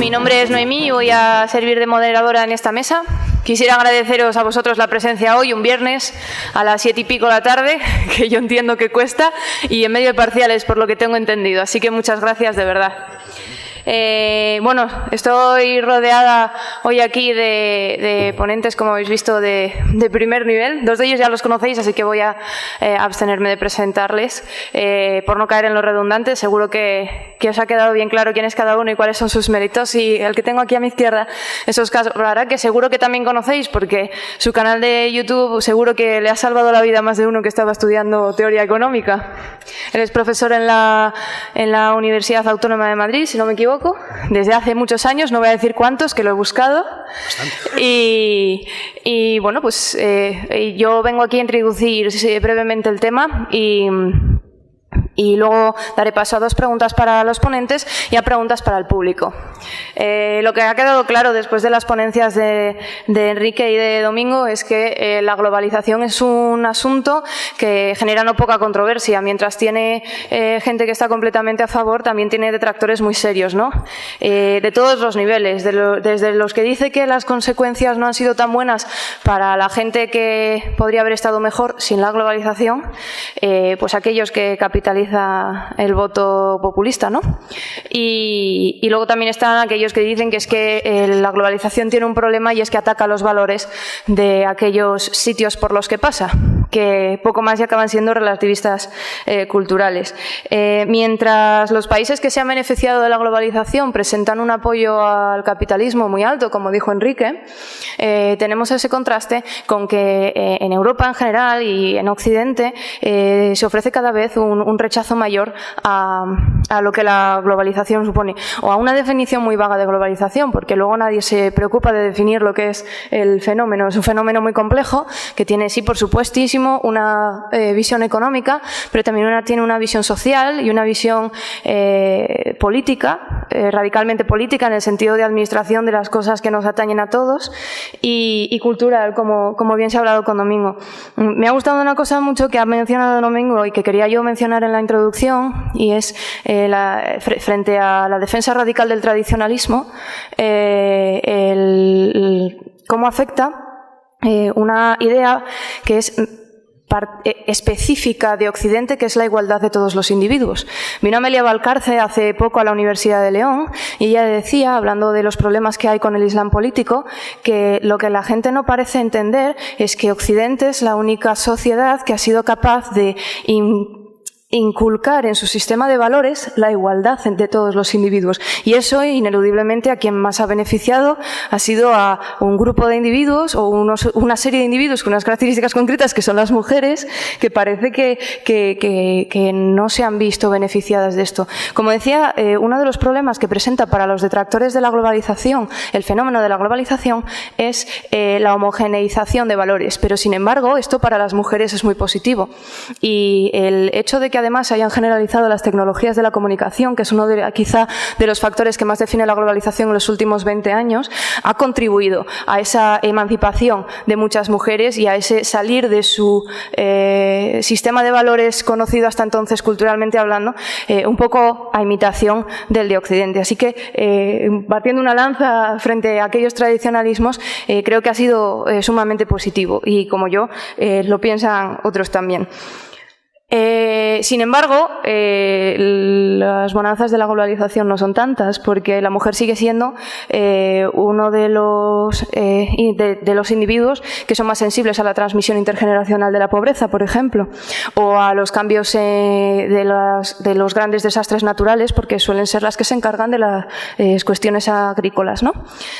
Mi nombre es Noemí y voy a servir de moderadora en esta mesa. Quisiera agradeceros a vosotros la presencia hoy, un viernes, a las 7 y pico de la tarde, que yo entiendo que cuesta, y en medio de parciales, por lo que tengo entendido. Así que muchas gracias, de verdad. Bueno, estoy rodeada hoy aquí de ponentes, como habéis visto, de primer nivel. Dos de ellos ya los conocéis, así que voy a abstenerme de presentarles por no caer en lo redundante. Seguro que os ha quedado bien claro quién es cada uno y cuáles son sus méritos. Y el que tengo aquí a mi izquierda es Óscar Rara, que seguro que también conocéis porque su canal de YouTube seguro que le ha salvado la vida a más de uno que estaba estudiando teoría económica. Él es profesor en la Universidad Autónoma de Madrid, si no me equivoco, desde hace muchos años, no voy a decir cuántos, que lo he buscado. Y bueno, pues yo vengo aquí a introducir brevemente el tema y luego daré paso a 2 preguntas para los ponentes y a preguntas para el público. Lo que ha quedado claro después de las ponencias de Enrique y de Domingo es que la globalización es un asunto que genera no poca controversia. Mientras tiene gente que está completamente a favor, también tiene detractores muy serios, ¿no? De todos los niveles, desde los que dice que las consecuencias no han sido tan buenas para la gente que podría haber estado mejor sin la globalización, pues aquellos que capitalizan el voto populista, ¿no? Y luego también están aquellos que dicen que es que la globalización tiene un problema y es que ataca los valores de aquellos sitios por los que pasa, que poco más ya acaban siendo relativistas culturales. Mientras los países que se han beneficiado de la globalización presentan un apoyo al capitalismo muy alto, como dijo Enrique, tenemos ese contraste con que en Europa en general y en Occidente se ofrece cada vez un rechazo mayor a lo que la globalización supone, o a una definición muy vaga de globalización, porque luego nadie se preocupa de definir lo que es el fenómeno. Es un fenómeno muy complejo que tiene, sí, por supuestísimo, una visión económica, pero también tiene una visión social y una visión política, radicalmente política, en el sentido de administración de las cosas que nos atañen a todos, y cultural, como bien se ha hablado con Domingo. Me ha gustado una cosa mucho que ha mencionado Domingo y que quería yo mencionar en la introducción, y es frente a la defensa radical del tradicionalismo, cómo afecta una idea que es específica de Occidente, que es la igualdad de todos los individuos. Vino Amelia Valcarce hace poco a la Universidad de León y ella decía, hablando de los problemas que hay con el Islam político, que lo que la gente no parece entender es que Occidente es la única sociedad que ha sido capaz de inculcar en su sistema de valores la igualdad de todos los individuos. Y eso, ineludiblemente, a quien más ha beneficiado ha sido a un grupo de individuos o una serie de individuos con unas características concretas, que son las mujeres, que parece que no se han visto beneficiadas de esto. Como decía, uno de los problemas que presenta para los detractores de la globalización, el fenómeno de la globalización, es la homogeneización de valores. Pero, sin embargo, esto para las mujeres es muy positivo. Y el hecho de que además se hayan generalizado las tecnologías de la comunicación, que es uno quizá de los factores que más define la globalización en los últimos 20 años, ha contribuido a esa emancipación de muchas mujeres y a ese salir de su sistema de valores conocido hasta entonces culturalmente hablando, un poco a imitación del de Occidente. Así que, partiendo una lanza frente a aquellos tradicionalismos, creo que ha sido sumamente positivo y, como yo, lo piensan otros también. Sin embargo, las bonanzas de la globalización no son tantas, porque la mujer sigue siendo uno de los individuos que son más sensibles a la transmisión intergeneracional de la pobreza, por ejemplo, o a los cambios de los grandes desastres naturales, porque suelen ser las que se encargan de las cuestiones agrícolas, ¿no?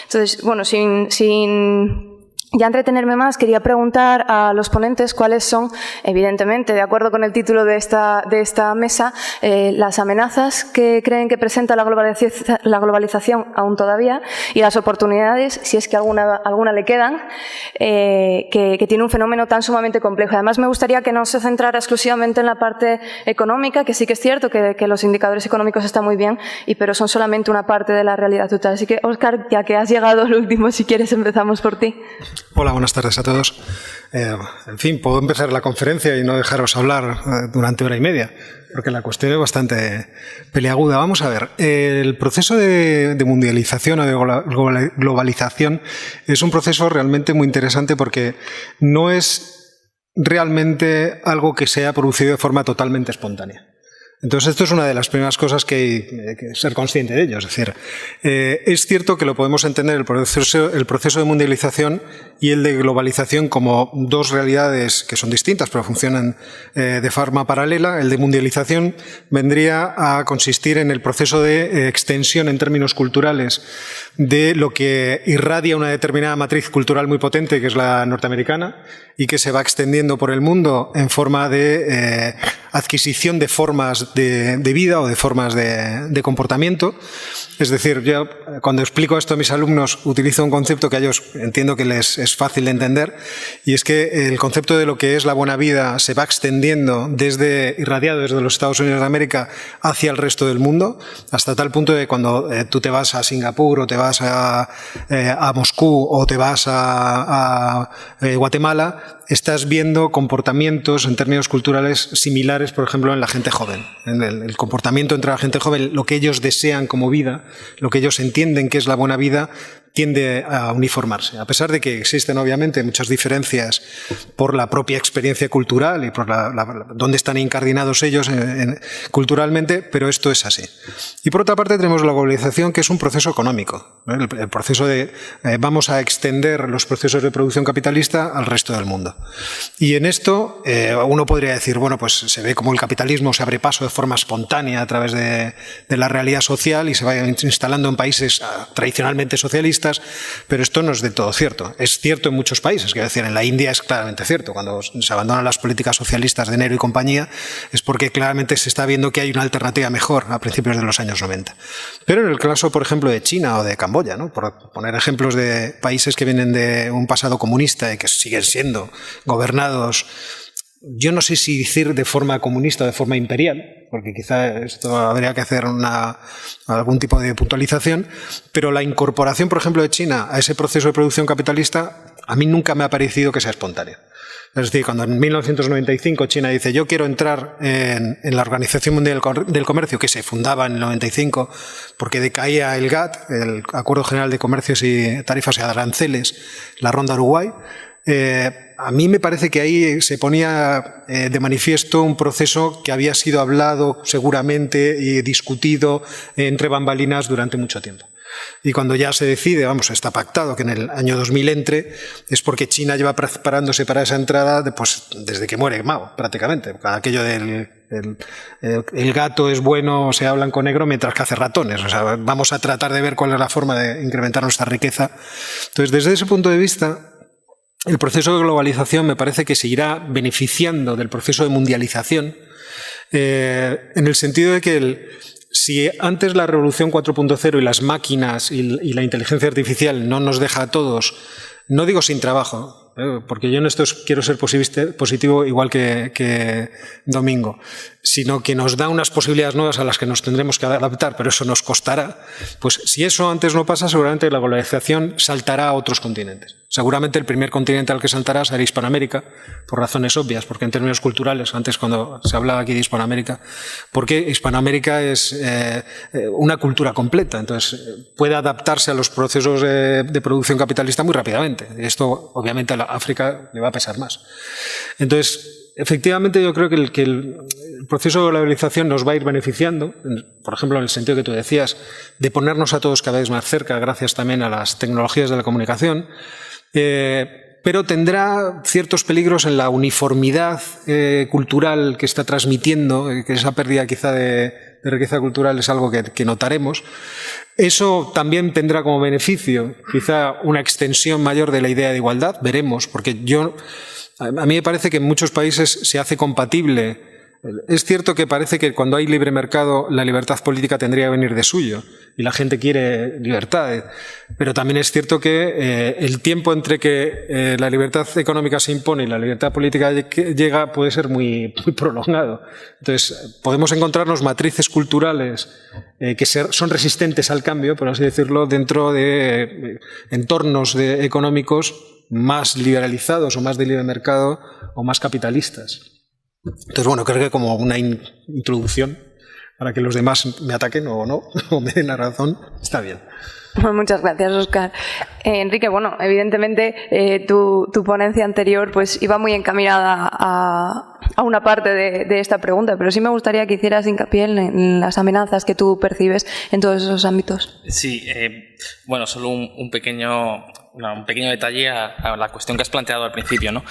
Entonces, bueno, sin ya entretenerme más, quería preguntar a los ponentes cuáles son, evidentemente, de acuerdo con el título de esta mesa, las amenazas que creen que presenta la globalización aún todavía y las oportunidades, si es que alguna le quedan, que tiene un fenómeno tan sumamente complejo. Además, me gustaría que no se centrara exclusivamente en la parte económica, que sí que es cierto que los indicadores económicos están muy bien, pero son solamente una parte de la realidad total. Así que, Óscar, ya que has llegado al último, si quieres empezamos por ti. Hola, buenas tardes a todos. En fin, puedo empezar la conferencia y no dejaros hablar durante hora y media, porque la cuestión es bastante peliaguda. Vamos a ver, el proceso de mundialización o de globalización es un proceso realmente muy interesante porque no es realmente algo que se haya producido de forma totalmente espontánea. Entonces, esto es una de las primeras cosas que hay que ser consciente de ello. Es decir, es cierto que lo podemos entender el proceso de mundialización y el de globalización como dos realidades que son distintas, pero funcionan de forma paralela. El de mundialización vendría a consistir en el proceso de extensión en términos culturales de lo que irradia una determinada matriz cultural muy potente, que es la norteamericana, y que se va extendiendo por el mundo en forma de adquisición de formas de vida o de formas de comportamiento. Es decir, yo cuando explico esto a mis alumnos utilizo un concepto que a ellos entiendo que les es fácil de entender, y es que el concepto de lo que es la buena vida se va extendiendo irradiado desde los Estados Unidos de América hacia el resto del mundo, hasta tal punto de cuando tú te vas a Singapur o te vas a Moscú o te vas a Guatemala, estás viendo comportamientos en términos culturales similares, por ejemplo, en la gente joven. En el comportamiento entre la gente joven, lo que ellos desean como vida, lo que ellos entienden que es la buena vida, tiende a uniformarse. A pesar de que existen, obviamente, muchas diferencias por la propia experiencia cultural y por dónde están incardinados ellos culturalmente, pero esto es así. Y por otra parte tenemos la globalización, que es un proceso económico, ¿no? El proceso de vamos a extender los procesos de producción capitalista al resto del mundo. Y en esto uno podría decir, bueno, pues se ve como el capitalismo se abre paso de forma espontánea a través de la realidad social y se va instalando en países tradicionalmente socialistas, pero esto no es del todo cierto. Es cierto en muchos países, quiero decir, en la India es claramente cierto. Cuando se abandonan las políticas socialistas de Nehru y compañía es porque claramente se está viendo que hay una alternativa mejor a principios de los años 90. Pero en el caso, por ejemplo, de China o de Camboya, ¿no? Por poner ejemplos de países que vienen de un pasado comunista y que siguen siendo gobernados, yo no sé si decir de forma comunista o de forma imperial, porque quizá esto habría que hacer algún tipo de puntualización, pero la incorporación, por ejemplo, de China a ese proceso de producción capitalista a mí nunca me ha parecido que sea espontáneo. Es decir, cuando en 1995 China dice yo quiero entrar en la Organización Mundial del Comercio, que se fundaba en el 95 porque decaía el GATT, el Acuerdo General de Comercios y Tarifas y Aranceles, la ronda Uruguay, a mí me parece que ahí se ponía de manifiesto un proceso que había sido hablado seguramente y discutido entre bambalinas durante mucho tiempo. Y cuando ya se decide, está pactado que en el año 2000 entre, es porque China lleva preparándose para esa entrada desde que muere Mao, prácticamente. Aquello del el gato es bueno, se habla blanco o negro, mientras que hace ratones. O sea, vamos a tratar de ver cuál es la forma de incrementar nuestra riqueza. Entonces, desde ese punto de vista, el proceso de globalización me parece que seguirá beneficiando del proceso de mundialización, en el sentido de que si antes la revolución 4.0 y las máquinas y la inteligencia artificial no nos deja a todos, no digo sin trabajo, porque yo en esto quiero ser positivo igual que Domingo, sino que nos da unas posibilidades nuevas a las que nos tendremos que adaptar, pero eso nos costará. Pues si eso antes no pasa, seguramente la globalización saltará a otros continentes. Seguramente el primer continente al que saltará será Hispanoamérica, por razones obvias, porque en términos culturales, antes cuando se hablaba aquí de Hispanoamérica, porque Hispanoamérica es una cultura completa, entonces puede adaptarse a los procesos de producción capitalista muy rápidamente. Esto obviamente a África le va a pesar más. Entonces, efectivamente yo creo que el proceso de globalización nos va a ir beneficiando, por ejemplo en el sentido que tú decías, de ponernos a todos cada vez más cerca gracias también a las tecnologías de la comunicación, pero tendrá ciertos peligros en la uniformidad cultural que está transmitiendo, que esa pérdida quizá de riqueza cultural es algo que notaremos. Eso también tendrá como beneficio quizá una extensión mayor de la idea de igualdad, veremos, porque a mí me parece que en muchos países se hace compatible. Es cierto que parece que cuando hay libre mercado la libertad política tendría que venir de suyo y la gente quiere libertad, pero también es cierto que el tiempo entre que la libertad económica se impone y la libertad política llega puede ser muy prolongado. Entonces podemos encontrarnos matrices culturales que son resistentes al cambio, por así decirlo, dentro de entornos económicos más liberalizados o más de libre mercado o más capitalistas. Entonces, bueno, creo que como una introducción para que los demás me ataquen o no, o me den la razón, está bien. Muchas gracias, Óscar. Enrique, bueno, evidentemente tu ponencia anterior pues iba muy encaminada a una parte de esta pregunta, pero sí me gustaría que hicieras hincapié en las amenazas que tú percibes en todos esos ámbitos. Sí, bueno, solo un pequeño detalle a la cuestión que has planteado al principio, ¿no?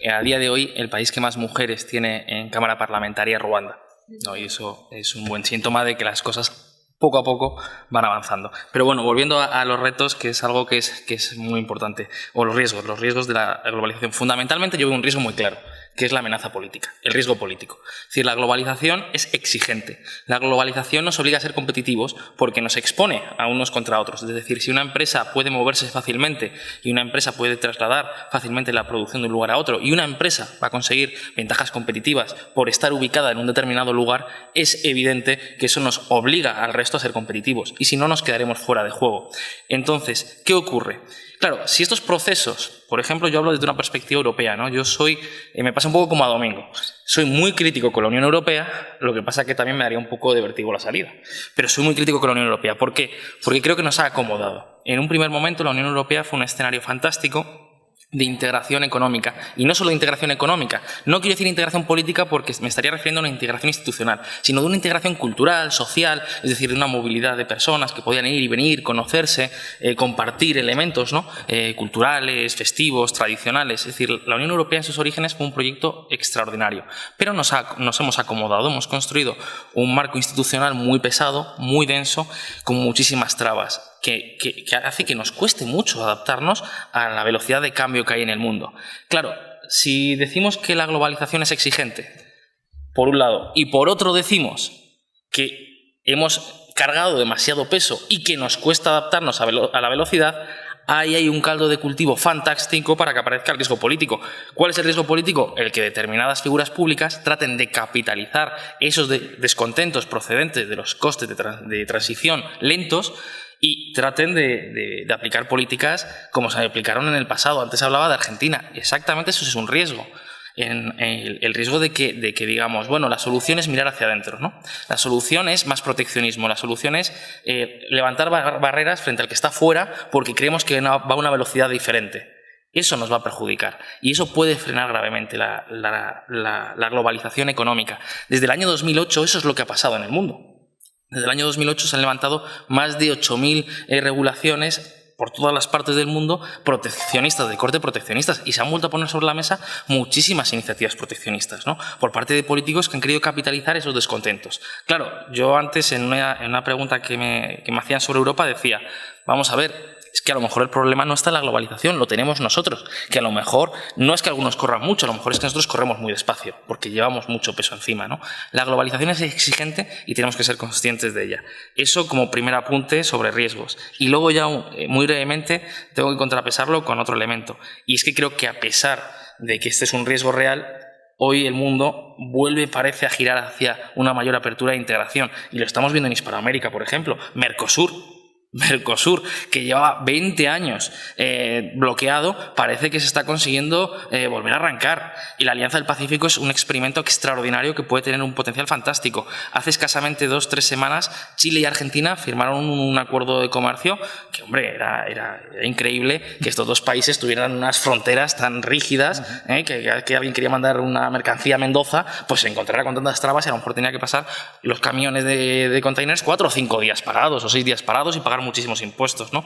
A día de hoy, el país que más mujeres tiene en Cámara Parlamentaria es Ruanda, ¿no? Y eso es un buen síntoma de que las cosas poco a poco van avanzando. Pero bueno, volviendo a los retos, que es algo que es muy importante, o los riesgos de la globalización. Fundamentalmente yo veo un riesgo muy claro, que es la amenaza política, el riesgo político. Es decir, la globalización es exigente. La globalización nos obliga a ser competitivos porque nos expone a unos contra otros. Es decir, si una empresa puede moverse fácilmente y una empresa puede trasladar fácilmente la producción de un lugar a otro y una empresa va a conseguir ventajas competitivas por estar ubicada en un determinado lugar, es evidente que eso nos obliga al resto a ser competitivos y si no nos quedaremos fuera de juego. Entonces, ¿qué ocurre? Claro, si estos procesos, por ejemplo, yo hablo desde una perspectiva europea, ¿no? Yo me pasa un poco como a Domingo, soy muy crítico con la Unión Europea, lo que pasa que también me daría un poco de vértigo la salida, pero soy muy crítico con la Unión Europea. ¿Por qué? Porque creo que nos ha acomodado. En un primer momento la Unión Europea fue un escenario fantástico de integración económica, y no solo de integración económica, no quiero decir integración política porque me estaría refiriendo a una integración institucional, sino de una integración cultural, social, es decir, de una movilidad de personas que podían ir y venir, conocerse, compartir elementos, ¿no? Culturales, festivos, tradicionales. Es decir, la Unión Europea en sus orígenes fue un proyecto extraordinario, pero nos hemos acomodado, hemos construido un marco institucional muy pesado, muy denso, con muchísimas trabas, que hace que nos cueste mucho adaptarnos a la velocidad de cambio que hay en el mundo. Claro, si decimos que la globalización es exigente, por un lado, y por otro decimos que hemos cargado demasiado peso y que nos cuesta adaptarnos a la velocidad, ahí hay un caldo de cultivo fantástico para que aparezca el riesgo político. ¿Cuál es el riesgo político? El que determinadas figuras públicas traten de capitalizar esos descontentos procedentes de los costes de transición lentos y traten de aplicar políticas como se aplicaron en el pasado. Antes hablaba de Argentina. Exactamente eso es un riesgo. El riesgo de que digamos, bueno, la solución es mirar hacia adentro, ¿no? La solución es más proteccionismo, la solución es levantar barreras frente al que está fuera porque creemos que va a una velocidad diferente. Eso nos va a perjudicar y eso puede frenar gravemente la globalización económica. Desde el año 2008 eso es lo que ha pasado en el mundo. Desde el año 2008 se han levantado más de 8.000 regulaciones por todas las partes del mundo proteccionistas, de corte proteccionistas, y se han vuelto a poner sobre la mesa muchísimas iniciativas proteccionistas, ¿no? Por parte de políticos que han querido capitalizar esos descontentos. Claro, yo antes en una pregunta que me hacían sobre Europa decía, vamos a ver, es que a lo mejor el problema no está en la globalización, lo tenemos nosotros, que a lo mejor no es que algunos corran mucho, a lo mejor es que nosotros corremos muy despacio, porque llevamos mucho peso encima, ¿no? La globalización es exigente y tenemos que ser conscientes de ella. Eso como primer apunte sobre riesgos. Y luego ya muy brevemente tengo que contrapesarlo con otro elemento, y es que creo que a pesar de que este es un riesgo real, hoy el mundo parece a girar hacia una mayor apertura e integración, y lo estamos viendo en Hispanoamérica, por ejemplo, Mercosur, que lleva 20 años bloqueado, parece que se está consiguiendo volver a arrancar. Y la Alianza del Pacífico es un experimento extraordinario que puede tener un potencial fantástico. Hace escasamente 2-3 semanas, Chile y Argentina firmaron un acuerdo de comercio que, hombre, era increíble que estos dos países tuvieran unas fronteras tan rígidas, que alguien quería mandar una mercancía a Mendoza, pues se encontrara con tantas trabas y a lo mejor tenía que pasar los camiones de containers 4 o 5 días parados o 6 días parados y pagar muchísimos impuestos, ¿no?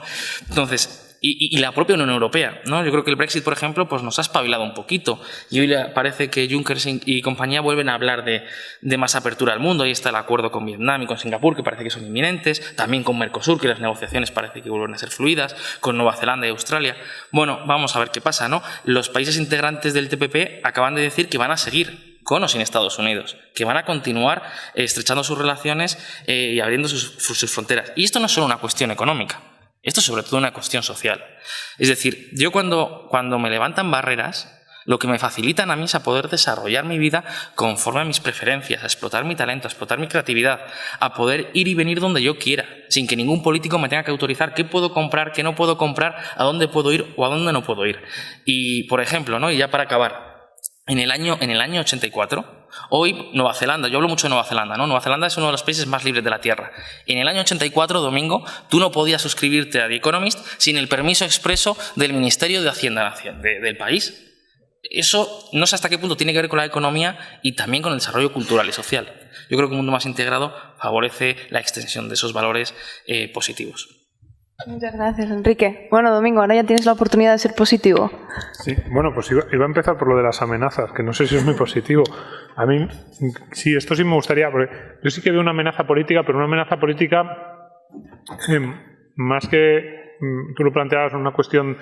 Entonces, y la propia Unión Europea, ¿no? Yo creo que el Brexit, por ejemplo, pues nos ha espabilado un poquito y hoy parece que Juncker y compañía vuelven a hablar de más apertura al mundo. Ahí está el acuerdo con Vietnam y con Singapur, que parece que son inminentes, también con Mercosur, que las negociaciones parece que vuelven a ser fluidas, con Nueva Zelanda y Australia. Bueno, vamos a ver qué pasa, ¿no? Los países integrantes del TPP acaban de decir que van a seguir con o sin Estados Unidos, que van a continuar estrechando sus relaciones y abriendo sus fronteras. Y esto no es solo una cuestión económica, esto es sobre todo una cuestión social. Es decir, yo cuando me levantan barreras, Lo que me facilitan a mí es a poder desarrollar mi vida conforme a mis preferencias, a explotar mi talento, a explotar mi creatividad, a poder ir y venir donde yo quiera, sin que ningún político me tenga que autorizar qué puedo comprar, qué no puedo comprar, a dónde puedo ir o a dónde no puedo ir. Y, por ejemplo, ¿no? Y ya para acabar, en el año 84, hoy Nueva Zelanda, yo hablo mucho de Nueva Zelanda, ¿no? Nueva Zelanda es uno de los países más libres de la Tierra. En el año 84, Domingo, tú no podías suscribirte a The Economist sin el permiso expreso del Ministerio de Hacienda del país. Eso no sé hasta qué punto tiene que ver con la economía y también con el desarrollo cultural y social. Yo creo que un mundo más integrado favorece la extensión de esos valores positivos. Muchas gracias, Enrique. Bueno, Domingo, ahora ya tienes la oportunidad de ser positivo. Sí, bueno, pues iba a empezar por lo de las amenazas, que no sé si es muy positivo. A mí, sí, esto sí me gustaría, porque yo sí que veo una amenaza política, pero una amenaza política más que, tú lo planteabas, una cuestión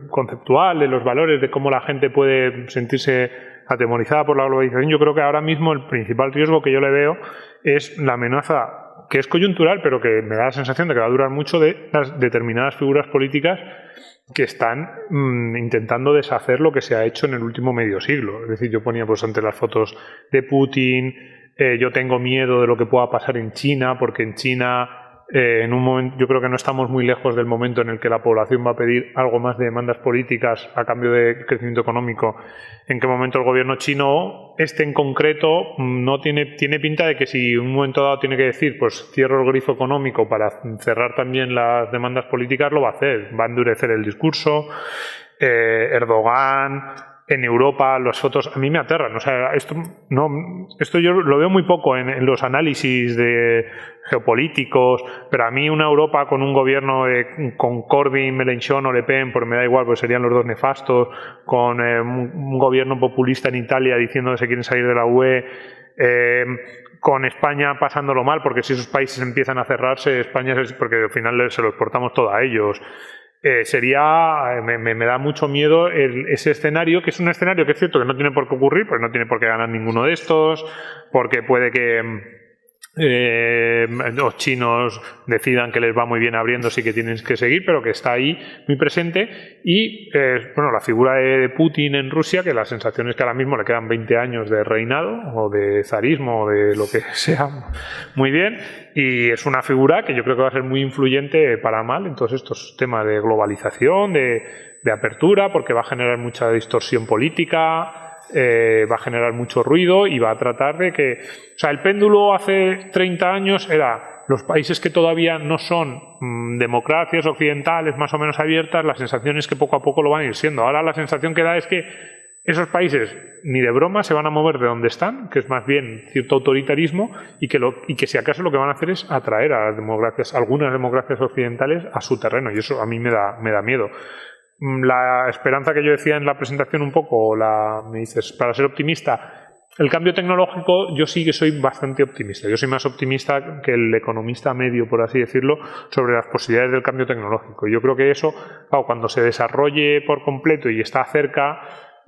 conceptual, de los valores, de cómo la gente puede sentirse atemorizada por la globalización. Yo creo que ahora mismo el principal riesgo que yo le veo es la amenaza, que es coyuntural, pero que me da la sensación de que va a durar mucho, de las determinadas figuras políticas que están intentando deshacer lo que se ha hecho en el último medio siglo. Es decir, yo ponía pues ante las fotos de Putin, yo tengo miedo de lo que pueda pasar en China, porque en China en un momento, yo creo que no estamos muy lejos del momento en el que la población va a pedir algo más de demandas políticas a cambio de crecimiento económico. En qué momento el gobierno chino, en concreto, no tiene pinta de que si en un momento dado tiene que decir, pues cierro el grifo económico para cerrar también las demandas políticas, lo va a hacer. Va a endurecer el discurso. Erdogan, en Europa, las fotos a mí me aterran. O sea, esto yo lo veo muy poco en los análisis de geopolíticos, pero a mí una Europa con un gobierno con Corbyn, Mélenchon o Le Pen, porque me da igual, pues serían los dos nefastos, con un gobierno populista en Italia diciendo que se quieren salir de la UE, con España pasándolo mal, porque si esos países empiezan a cerrarse, España porque al final se lo exportamos todo a ellos. Me da mucho miedo ese escenario, que es un escenario que es cierto que no tiene por qué ocurrir, porque no tiene por qué ganar ninguno de estos, porque puede que los chinos decidan que les va muy bien abriendo, sí que tienen que seguir, pero que está ahí muy presente. Y bueno, la figura de Putin en Rusia, que la sensación es que ahora mismo le quedan 20 años de reinado o de zarismo o de lo que sea, muy bien, y es una figura que yo creo que va a ser muy influyente para mal en todos estos temas de globalización, de apertura, porque va a generar mucha distorsión política, va a generar mucho ruido y va a tratar de que... O sea, el péndulo hace 30 años era los países que todavía no son democracias occidentales más o menos abiertas, la sensación es que poco a poco lo van a ir siendo. Ahora la sensación que da es que esos países ni de broma se van a mover de donde están, que es más bien cierto autoritarismo, y que si acaso lo que van a hacer es atraer a las democracias, algunas democracias occidentales a su terreno, y eso a mí me da miedo. La esperanza que yo decía en la presentación un poco, me dices, para ser optimista, el cambio tecnológico, yo sí que soy bastante optimista. Yo soy más optimista que el economista medio, por así decirlo, sobre las posibilidades del cambio tecnológico. Yo creo que eso, cuando se desarrolle por completo y está cerca,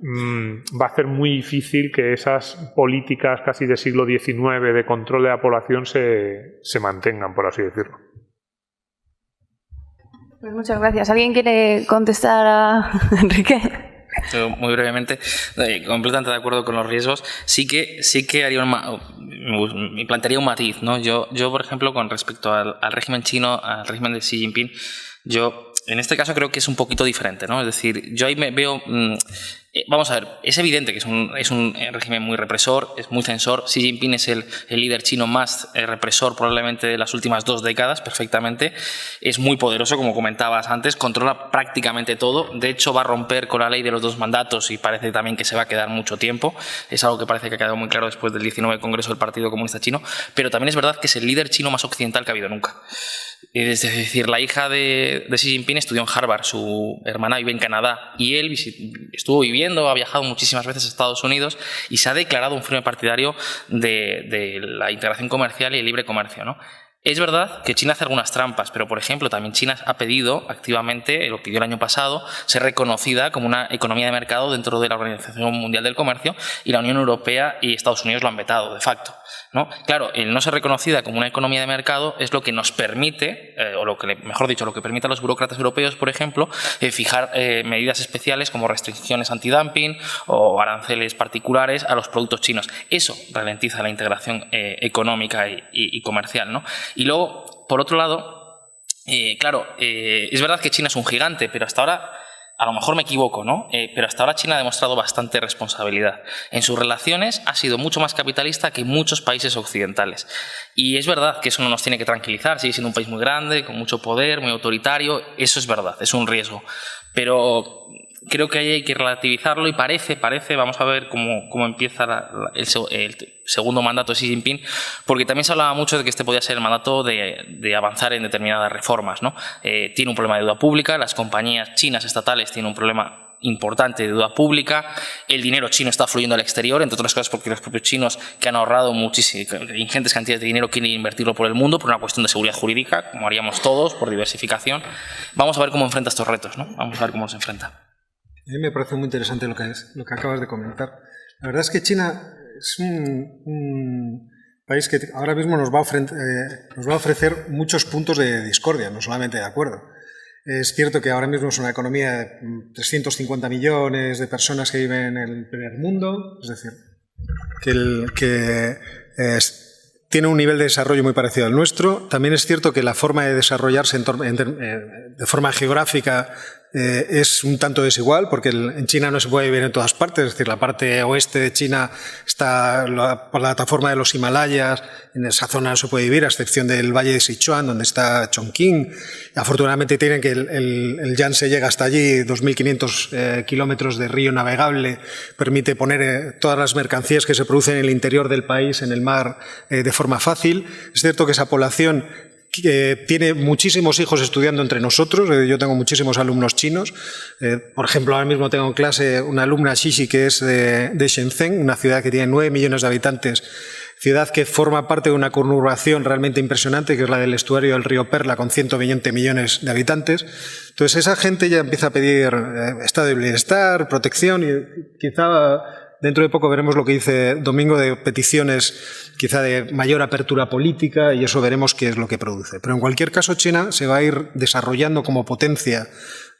va a ser muy difícil que esas políticas casi del siglo XIX de control de la población se mantengan, por así decirlo. Pues muchas gracias. ¿Alguien quiere contestar a Enrique? Muy brevemente, completamente de acuerdo con los riesgos. Sí que haría me plantearía un matiz, ¿no? Yo por ejemplo, con respecto al régimen chino, al régimen de Xi Jinping, yo en este caso creo que es un poquito diferente, ¿no? Es decir, yo ahí me veo... vamos a ver, es evidente que es un régimen muy represor, es muy censor. Xi Jinping es el líder chino más represor probablemente de las últimas 2 décadas, perfectamente. Es muy poderoso, como comentabas antes, controla prácticamente todo. De hecho, va a romper con la ley de los 2 mandatos y parece también que se va a quedar mucho tiempo. Es algo que parece que ha quedado muy claro después del 19 Congreso del Partido Comunista Chino. Pero también es verdad que es el líder chino más occidental que ha habido nunca. Es decir, la hija de Xi Jinping estudió en Harvard, su hermana vive en Canadá y él estuvo viviendo, ha viajado muchísimas veces a Estados Unidos y se ha declarado un firme partidario de la integración comercial y el libre comercio, ¿no? Es verdad que China hace algunas trampas, pero por ejemplo también China ha pedido activamente, lo pidió el año pasado, ser reconocida como una economía de mercado dentro de la Organización Mundial del Comercio, y la Unión Europea y Estados Unidos lo han vetado de facto. ¿no? Claro, el no ser reconocida como una economía de mercado es lo que nos permite, o mejor dicho, lo que permite a los burócratas europeos, por ejemplo, fijar medidas especiales como restricciones antidumping o aranceles particulares a los productos chinos. Eso ralentiza la integración económica y comercial, ¿no? Y luego, por otro lado, claro, es verdad que China es un gigante, pero hasta ahora, a lo mejor me equivoco, ¿no? Pero hasta ahora China ha demostrado bastante responsabilidad. En sus relaciones ha sido mucho más capitalista que muchos países occidentales. Y es verdad que eso no nos tiene que tranquilizar. Sigue siendo un país muy grande, con mucho poder, muy autoritario. Eso es verdad, es un riesgo. Pero creo que ahí hay que relativizarlo y parece, vamos a ver cómo empieza el segundo mandato de Xi Jinping, porque también se hablaba mucho de que este podía ser el mandato de avanzar en determinadas reformas, ¿no? Tiene un problema de deuda pública, las compañías chinas estatales tienen un problema importante de deuda pública, el dinero chino está fluyendo al exterior, entre otras cosas porque los propios chinos, que han ahorrado ingentes cantidades de dinero, quieren invertirlo por el mundo por una cuestión de seguridad jurídica, como haríamos todos, por diversificación. Vamos a ver cómo enfrenta estos retos, ¿no? Vamos a ver cómo los enfrenta. A mí me parece muy interesante lo que acabas de comentar. La verdad es que China es un país que ahora mismo nos va a ofrecer muchos puntos de discordia, no solamente de acuerdo. Es cierto que ahora mismo es una economía de 350 millones de personas que viven en el primer mundo, es decir, que tiene un nivel de desarrollo muy parecido al nuestro. También es cierto que la forma de desarrollarse de forma geográfica es un tanto desigual, porque en China no se puede vivir en todas partes, es decir, la parte oeste de China está por la plataforma de los Himalayas, en esa zona no se puede vivir, a excepción del valle de Sichuan, donde está Chongqing. Afortunadamente tienen que el Yangtze llega hasta allí, 2.500 kilómetros de río navegable, permite poner todas las mercancías que se producen en el interior del país en el mar de forma fácil. Es cierto que esa población tiene muchísimos hijos estudiando entre nosotros. Yo tengo muchísimos alumnos chinos. Por ejemplo, ahora mismo tengo en clase una alumna Xixi que es de Shenzhen, una ciudad que tiene 9 millones de habitantes, ciudad que forma parte de una conurbación realmente impresionante, que es la del estuario del río Perla, con 120 millones de habitantes. Entonces esa gente ya empieza a pedir estado de bienestar, protección, y quizá dentro de poco veremos lo que dice Domingo de peticiones quizá de mayor apertura política, y eso veremos qué es lo que produce. Pero en cualquier caso China se va a ir desarrollando como potencia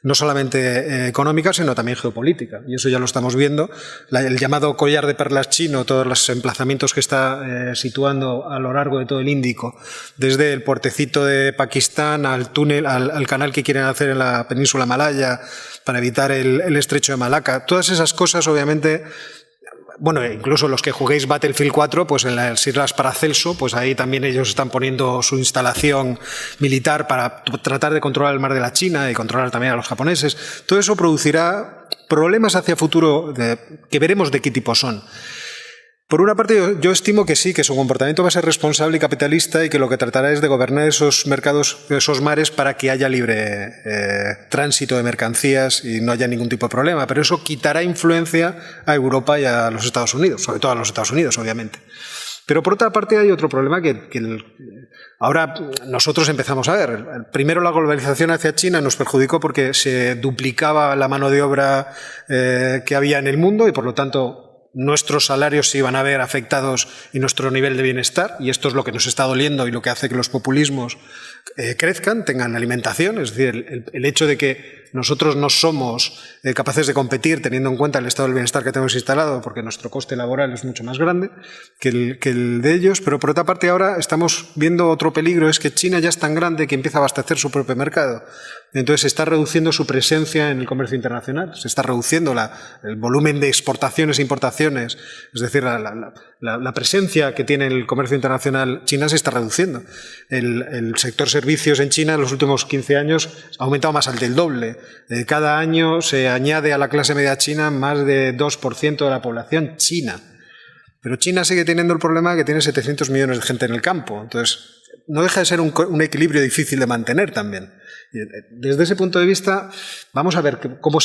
no solamente económica, sino también geopolítica. Y eso ya lo estamos viendo. El llamado collar de perlas chino, todos los emplazamientos que está situando a lo largo de todo el Índico, desde el puertecito de Pakistán al túnel, al canal que quieren hacer en la península malaya para evitar el estrecho de Malaca. Todas esas cosas, obviamente. Bueno, incluso los que juguéis Battlefield 4, pues en las Islas Paracelso, pues ahí también ellos están poniendo su instalación militar para tratar de controlar el mar de la China y controlar también a los japoneses. Todo eso producirá problemas hacia futuro que veremos de qué tipo son. Por una parte, yo estimo que sí, que su comportamiento va a ser responsable y capitalista, y que lo que tratará es de gobernar esos mercados, esos mares, para que haya libre tránsito de mercancías y no haya ningún tipo de problema. Pero eso quitará influencia a Europa y a los Estados Unidos, sobre todo a los Estados Unidos, obviamente. Pero por otra parte hay otro problema que ahora nosotros empezamos a ver. Primero, la globalización hacia China nos perjudicó porque se duplicaba la mano de obra que había en el mundo, y por lo tanto nuestros salarios se iban a ver afectados y nuestro nivel de bienestar, y esto es lo que nos está doliendo y lo que hace que los populismos crezcan, tengan alimentación. Es decir, el hecho de que nosotros no somos capaces de competir teniendo en cuenta el estado del bienestar que tenemos instalado, porque nuestro coste laboral es mucho más grande que el de ellos. Pero por otra parte, ahora estamos viendo otro peligro, es que China ya es tan grande que empieza a abastecer su propio mercado. Entonces se está reduciendo su presencia en el comercio internacional, se está reduciendo el volumen de exportaciones e importaciones, es decir, la presencia que tiene el comercio internacional China se está reduciendo. El sector servicios en China en los últimos 15 años ha aumentado más del doble. Cada año se añade a la clase media china más de 2% de la población china. Pero China sigue teniendo el problema que tiene 700 millones de gente en el campo. Entonces, no deja de ser un equilibrio difícil de mantener también. Desde ese punto de vista, vamos a ver cómo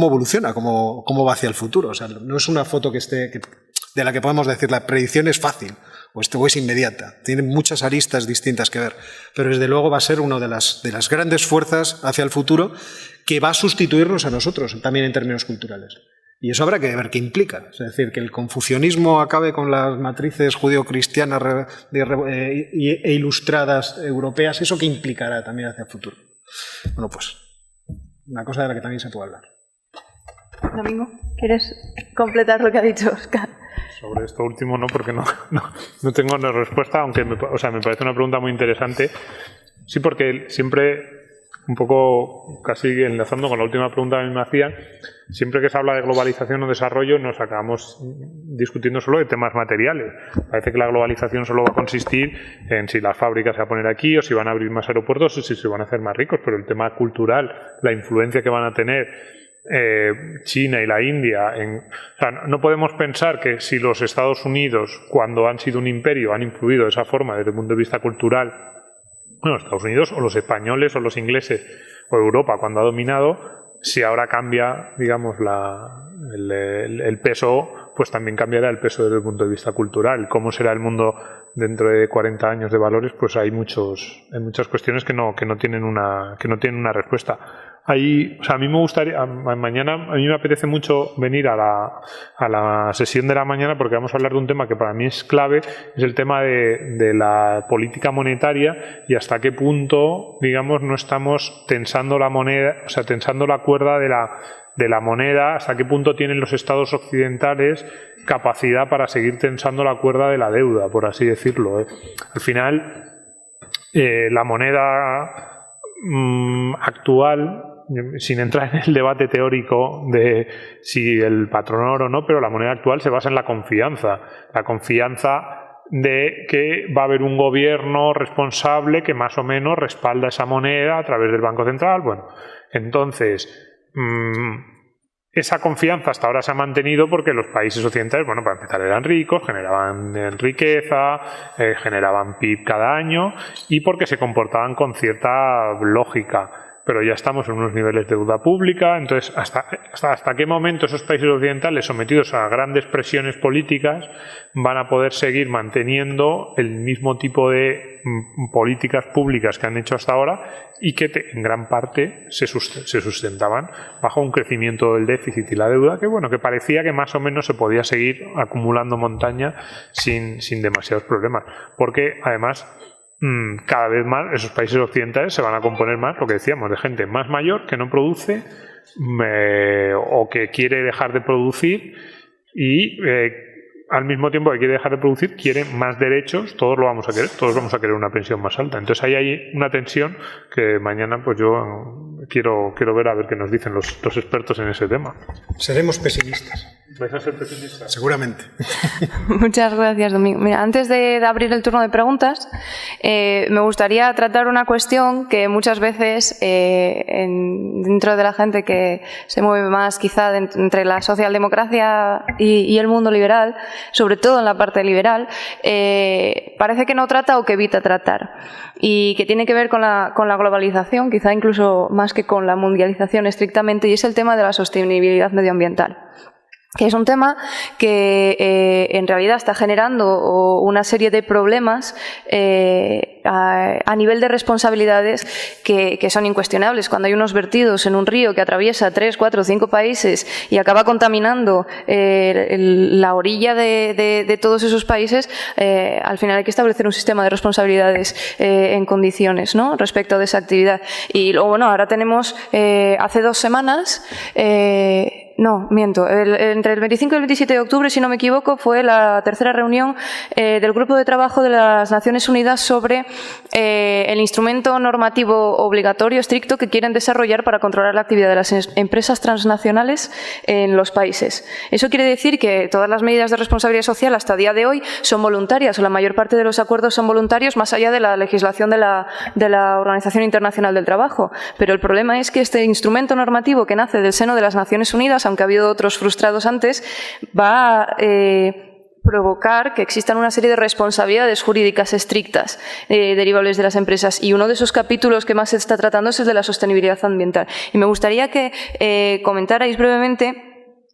evoluciona, cómo va hacia el futuro. O sea, no es una foto de la que podemos decir la predicción es fácil o es inmediata. Tiene muchas aristas distintas que ver, pero desde luego va a ser una de las grandes fuerzas hacia el futuro que va a sustituirnos a nosotros, también en términos culturales. Y eso habrá que ver qué implica. Es decir, que el confucianismo acabe con las matrices judío-cristianas e ilustradas europeas, ¿eso qué implicará también hacia el futuro? Bueno, pues una cosa de la que también se puede hablar. Domingo, ¿quieres completar lo que ha dicho Óscar? Sobre esto último no, porque no tengo una respuesta, aunque me parece una pregunta muy interesante. Sí, porque siempre, un poco casi enlazando con la última pregunta que me hacían, siempre que se habla de globalización o desarrollo nos acabamos discutiendo solo de temas materiales. Parece que la globalización solo va a consistir en si las fábricas se van a poner aquí o si van a abrir más aeropuertos o si se van a hacer más ricos, pero el tema cultural, la influencia que van a tener China y la India, o sea, no podemos pensar que si los Estados Unidos, cuando han sido un imperio, han influido de esa forma desde el punto de vista cultural, bueno, Estados Unidos o los españoles o los ingleses o Europa cuando ha dominado, si ahora cambia, digamos, el peso, pues también cambiará el peso desde el punto de vista cultural. ¿Cómo será el mundo dentro de 40 años de valores? Pues hay muchas cuestiones que no tienen una respuesta. Ahí, o sea, a mí me gustaría, mañana a mí me apetece mucho venir a la sesión de la mañana porque vamos a hablar de un tema que para mí es clave, es el tema de la política monetaria y hasta qué punto, digamos, no estamos tensando la moneda, o sea, tensando la cuerda de la moneda, hasta qué punto tienen los estados occidentales capacidad para seguir tensando la cuerda de la deuda, por así decirlo. Al final, la moneda actual, sin entrar en el debate teórico de si el patrón oro o no, pero la moneda actual se basa en la confianza de que va a haber un gobierno responsable que más o menos respalda esa moneda a través del Banco Central. Bueno, entonces esa confianza hasta ahora se ha mantenido porque los países occidentales, bueno, para empezar eran ricos, generaban riqueza, generaban PIB cada año y porque se comportaban con cierta lógica. Pero ya estamos en unos niveles de deuda pública, entonces ¿hasta qué momento esos países occidentales sometidos a grandes presiones políticas van a poder seguir manteniendo el mismo tipo de políticas públicas que han hecho hasta ahora y que en gran parte se sustentaban bajo un crecimiento del déficit y la deuda que, bueno, que parecía que más o menos se podía seguir acumulando montaña sin demasiados problemas? Porque además cada vez más esos países occidentales se van a componer más, lo que decíamos, de gente más mayor que no produce o que quiere dejar de producir y al mismo tiempo que quiere dejar de producir quiere más derechos. Todos lo vamos a querer, todos vamos a querer una pensión más alta. Entonces ahí hay una tensión que mañana pues yo quiero ver a ver qué nos dicen los expertos en ese tema. Seremos pesimistas. ¿Vais a ser pesimistas? Seguramente. Muchas gracias, Domingo. Mira, antes de abrir el turno de preguntas, me gustaría tratar una cuestión que muchas veces dentro de la gente que se mueve más quizá entre la socialdemocracia y el mundo liberal, sobre todo en la parte liberal, parece que no trata o que evita tratar y que tiene que ver con la globalización, quizá incluso más que con la mundialización estrictamente, y es el tema de la sostenibilidad medioambiental, que es un tema que en realidad está generando una serie de problemas a nivel de responsabilidades que son incuestionables. Cuando hay unos vertidos en un río que atraviesa 3, 4, 5 países y acaba contaminando la orilla de todos esos países, al final hay que establecer un sistema de responsabilidades en condiciones, ¿no?, respecto de esa actividad. Y luego, bueno, ahora tenemos hace 2 semanas... No, miento. Entre el 25 y el 27 de octubre, si no me equivoco, fue la tercera reunión del Grupo de Trabajo de las Naciones Unidas sobre el instrumento normativo obligatorio estricto que quieren desarrollar para controlar la actividad de las empresas transnacionales en los países. Eso quiere decir que todas las medidas de responsabilidad social hasta el día de hoy son voluntarias, o la mayor parte de los acuerdos son voluntarios, más allá de la legislación de la Organización Internacional del Trabajo. Pero el problema es que este instrumento normativo que nace del seno de las Naciones Unidas, aunque ha habido otros frustrados antes, va a provocar que existan una serie de responsabilidades jurídicas estrictas derivables de las empresas, y uno de esos capítulos que más se está tratando es el de la sostenibilidad ambiental. Y me gustaría que comentarais brevemente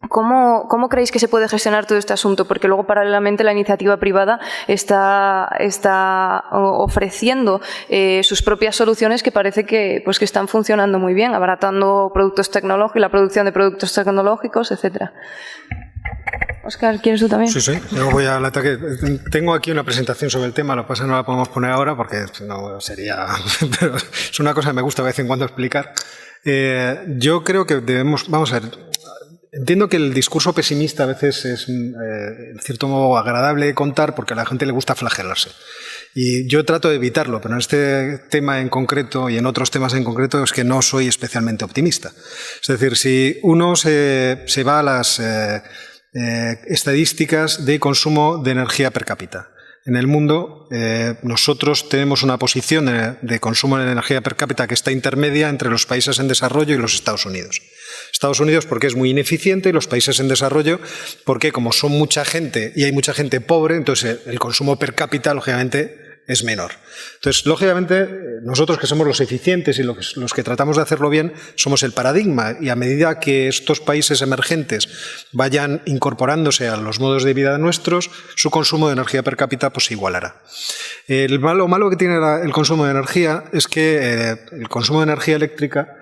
¿Cómo creéis que se puede gestionar todo este asunto? Porque luego, paralelamente, la iniciativa privada está ofreciendo sus propias soluciones que parece que están funcionando muy bien, abaratando productos tecnológicos, la producción de productos tecnológicos, etcétera. Óscar, ¿quieres tú también? Sí, yo voy al ataque. Tengo aquí una presentación sobre el tema, lo que pasa es que no la podemos poner ahora porque no sería... Pero es una cosa que me gusta de vez en cuando explicar. Yo creo que debemos... Vamos a ver... Entiendo que el discurso pesimista a veces es, en cierto modo, agradable de contar porque a la gente le gusta flagelarse. Y yo trato de evitarlo, pero en este tema en concreto y en otros temas en concreto es que no soy especialmente optimista. Es decir, si uno se va a las estadísticas de consumo de energía per cápita. En el mundo, nosotros tenemos una posición de consumo de energía per cápita que está intermedia entre los países en desarrollo y los Estados Unidos. Estados Unidos porque es muy ineficiente y los países en desarrollo porque como son mucha gente y hay mucha gente pobre, entonces el consumo per cápita, lógicamente, es menor. Entonces, lógicamente, nosotros que somos los eficientes y los que tratamos de hacerlo bien, somos el paradigma y a medida que estos países emergentes vayan incorporándose a los modos de vida nuestros, su consumo de energía per cápita pues se igualará. Lo malo que tiene el consumo de energía es que el consumo de energía eléctrica,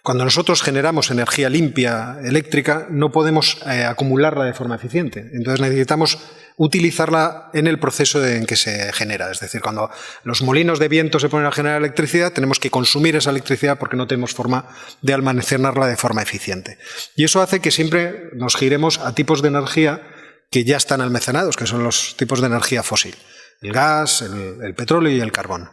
cuando nosotros generamos energía limpia eléctrica, no podemos acumularla de forma eficiente. Entonces necesitamos utilizarla en el proceso en que se genera. Es decir, cuando los molinos de viento se ponen a generar electricidad, tenemos que consumir esa electricidad porque no tenemos forma de almacenarla de forma eficiente. Y eso hace que siempre nos giremos a tipos de energía que ya están almacenados, que son los tipos de energía fósil. El gas, el petróleo y el carbón.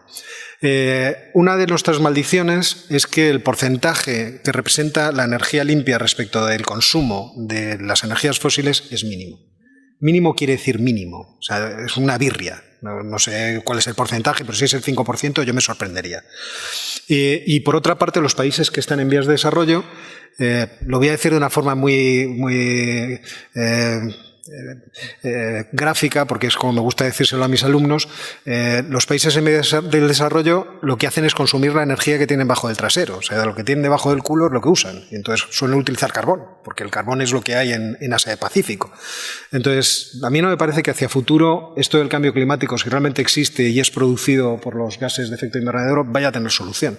Una de nuestras maldiciones es que el porcentaje que representa la energía limpia respecto del consumo de las energías fósiles es mínimo. Mínimo quiere decir mínimo, o sea, es una birria. No sé cuál es el porcentaje, pero si es el 5% yo me sorprendería. Y por otra parte, los países que están en vías de desarrollo, lo voy a decir de una forma muy gráfica, porque es como me gusta decírselo a mis alumnos, los países en vías del desarrollo lo que hacen es consumir la energía que tienen bajo del trasero, o sea, lo que tienen debajo del culo es lo que usan, y entonces suelen utilizar carbón, porque el carbón es lo que hay en Asia Pacífico. Entonces, a mí no me parece que hacia futuro esto del cambio climático, si realmente existe y es producido por los gases de efecto invernadero, vaya a tener solución.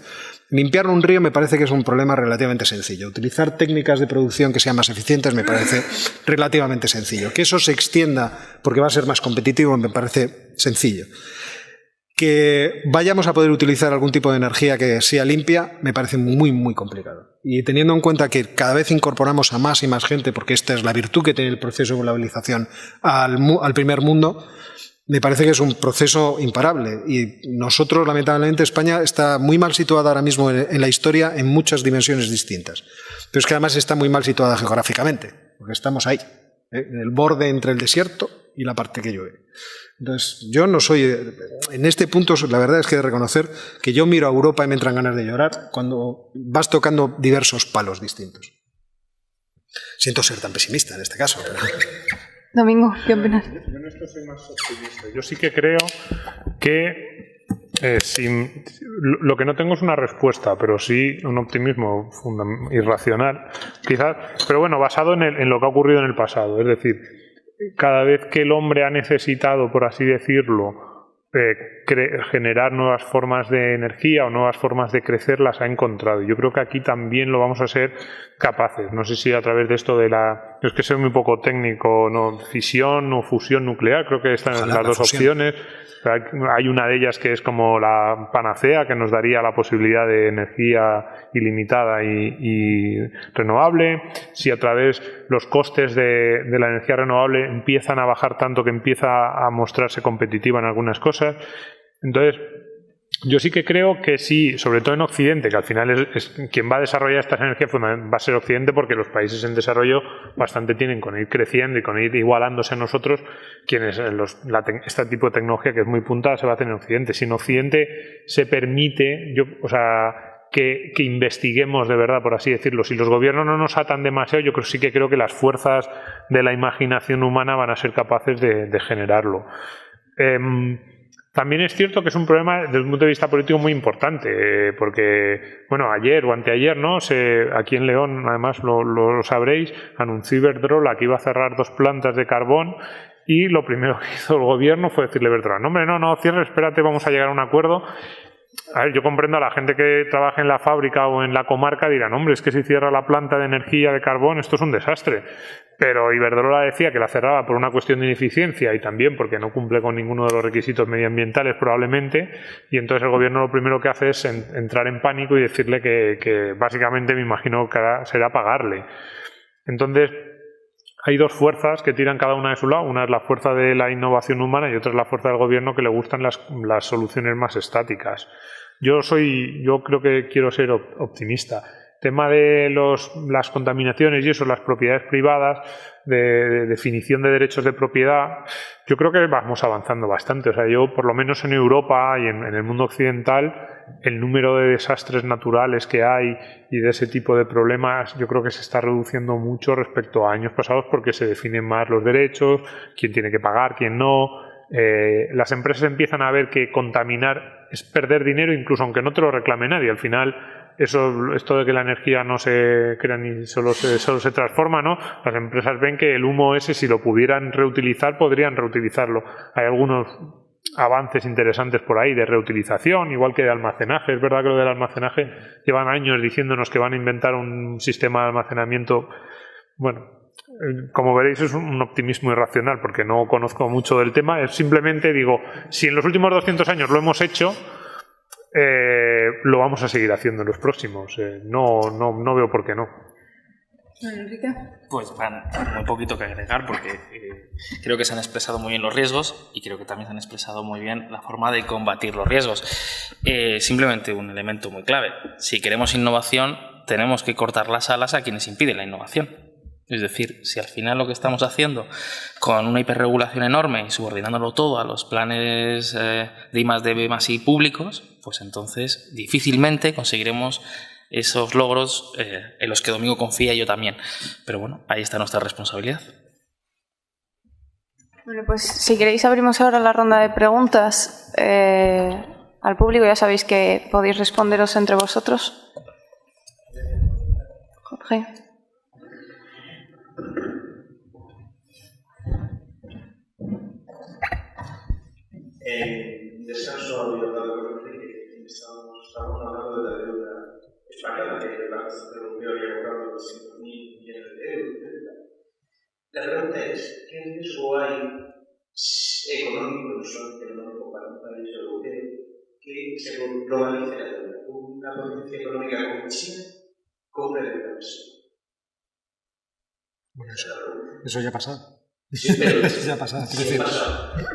Limpiar un río me parece que es un problema relativamente sencillo. Utilizar técnicas de producción que sean más eficientes me parece relativamente sencillo. Que eso se extienda porque va a ser más competitivo me parece sencillo. Que vayamos a poder utilizar algún tipo de energía que sea limpia me parece muy, muy complicado. Y teniendo en cuenta que cada vez incorporamos a más y más gente, porque esta es la virtud que tiene el proceso de globalización al primer mundo, me parece que es un proceso imparable y nosotros, lamentablemente, España está muy mal situada ahora mismo en la historia en muchas dimensiones distintas. Pero es que además está muy mal situada geográficamente, porque estamos ahí, en el borde entre el desierto y la parte que llueve. Entonces, yo no soy... En este punto, la verdad es que he de reconocer que yo miro a Europa y me entran ganas de llorar cuando vas tocando diversos palos distintos. Siento ser tan pesimista en este caso, pero... Domingo, ¿qué opinas? Yo en esto soy más optimista. Yo sí que creo que lo que no tengo es una respuesta, pero sí un optimismo irracional, quizás, pero bueno, basado en lo que ha ocurrido en el pasado. Es decir, cada vez que el hombre ha necesitado, por así decirlo, generar nuevas formas de energía o nuevas formas de crecer, las ha encontrado. Yo creo que aquí también lo vamos a ser capaces. No sé si a través de esto de es que soy muy poco técnico, ¿no? Fisión o fusión nuclear, creo que están las dos opciones. Hay una de ellas que es como la panacea, que nos daría la posibilidad de energía ilimitada y renovable. Si a través los costes de la energía renovable empiezan a bajar tanto que empieza a mostrarse competitiva en algunas cosas. Entonces, yo sí que creo que sí, sobre todo en Occidente, que al final es quien va a desarrollar estas energías, pues va a ser Occidente, porque los países en desarrollo bastante tienen con ir creciendo y con ir igualándose a nosotros, quienes este tipo de tecnología que es muy puntada se va a hacer en Occidente. Si en Occidente se permite, que investiguemos de verdad, por así decirlo, si los gobiernos no nos atan demasiado, yo sí que creo que las fuerzas de la imaginación humana van a ser capaces de generarlo. También es cierto que es un problema desde un punto de vista político muy importante, porque, bueno, ayer o anteayer, ¿no? Aquí en León, además lo sabréis, anunció Iberdrola que iba a cerrar 2 plantas de carbón y lo primero que hizo el gobierno fue decirle a Iberdrola, no, hombre, no, cierre, espérate, vamos a llegar a un acuerdo. A ver, yo comprendo a la gente que trabaja en la fábrica o en la comarca, dirán, hombre, es que si cierra la planta de energía de carbón, esto es un desastre. Pero Iberdrola decía que la cerraba por una cuestión de ineficiencia y también porque no cumple con ninguno de los requisitos medioambientales probablemente, y entonces el gobierno lo primero que hace es entrar en pánico y decirle que básicamente me imagino que será pagarle. Entonces, hay 2 fuerzas que tiran cada una de su lado. Una es la fuerza de la innovación humana y otra es la fuerza del gobierno, que le gustan las soluciones más estáticas. Yo creo que quiero ser optimista. Tema de las contaminaciones y eso, las propiedades privadas, de definición de derechos de propiedad, yo creo que vamos avanzando bastante. O sea, yo, por lo menos en Europa y en el mundo occidental, el número de desastres naturales que hay y de ese tipo de problemas, yo creo que se está reduciendo mucho respecto a años pasados, porque se definen más los derechos, quién tiene que pagar, quién no. Las empresas empiezan a ver que contaminar es perder dinero, incluso aunque no te lo reclame nadie. Al final, esto de que la energía no se crea ni solo se transforma, ¿no? Las empresas ven que el humo ese, si lo pudieran reutilizar, podrían reutilizarlo. Hay algunos avances interesantes por ahí de reutilización, igual que de almacenaje. Es verdad que lo del almacenaje llevan años diciéndonos que van a inventar un sistema de almacenamiento. Bueno, como veréis, es un optimismo irracional porque no conozco mucho del tema. Es simplemente digo, si en los últimos 200 años lo hemos hecho, lo vamos a seguir haciendo en los próximos. No veo por qué no. Enrique. Pues muy poquito que agregar, porque creo que se han expresado muy bien los riesgos y creo que también se han expresado muy bien la forma de combatir los riesgos. Simplemente un elemento muy clave. Si queremos innovación, tenemos que cortar las alas a quienes impiden la innovación. Es decir, si al final lo que estamos haciendo con una hiperregulación enorme y subordinándolo todo a los planes de I+D, B+I públicos, pues entonces difícilmente conseguiremos esos logros en los que Domingo confía y yo también. Pero bueno, ahí está nuestra responsabilidad. Bueno, pues si queréis abrimos ahora la ronda de preguntas al público. Ya sabéis que podéis responderos entre vosotros. Jorge. En descanso había hablado con Enrique y estamos hablando de la deuda española, que el Banco Central Europeo había cobrado 200.000 millones de euros. La pregunta es, ¿qué riesgo hay económico, no solamente económico, para un país europeo que se globalice la deuda? Una potencia económica como China compra deuda. Bueno, eso ya ha pasado. Sí, pero ya ha pasado.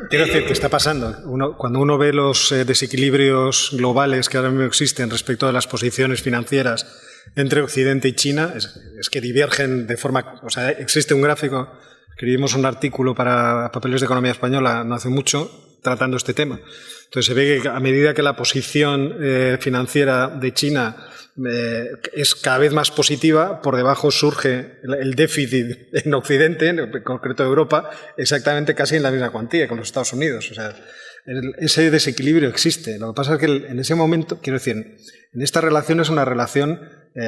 Quiero decir que está pasando. Cuando uno ve los desequilibrios globales que ahora mismo existen respecto a las posiciones financieras entre Occidente y China, es que divergen de forma... O sea, existe un gráfico, escribimos un artículo para Papeles de Economía Española no hace mucho tratando este tema. Entonces se ve que a medida que la posición financiera de China es cada vez más positiva, por debajo surge el déficit en Occidente, en concreto Europa, exactamente casi en la misma cuantía con los Estados Unidos. O sea, ese desequilibrio existe. Lo que pasa es que en ese momento, quiero decir, en esta relación es una relación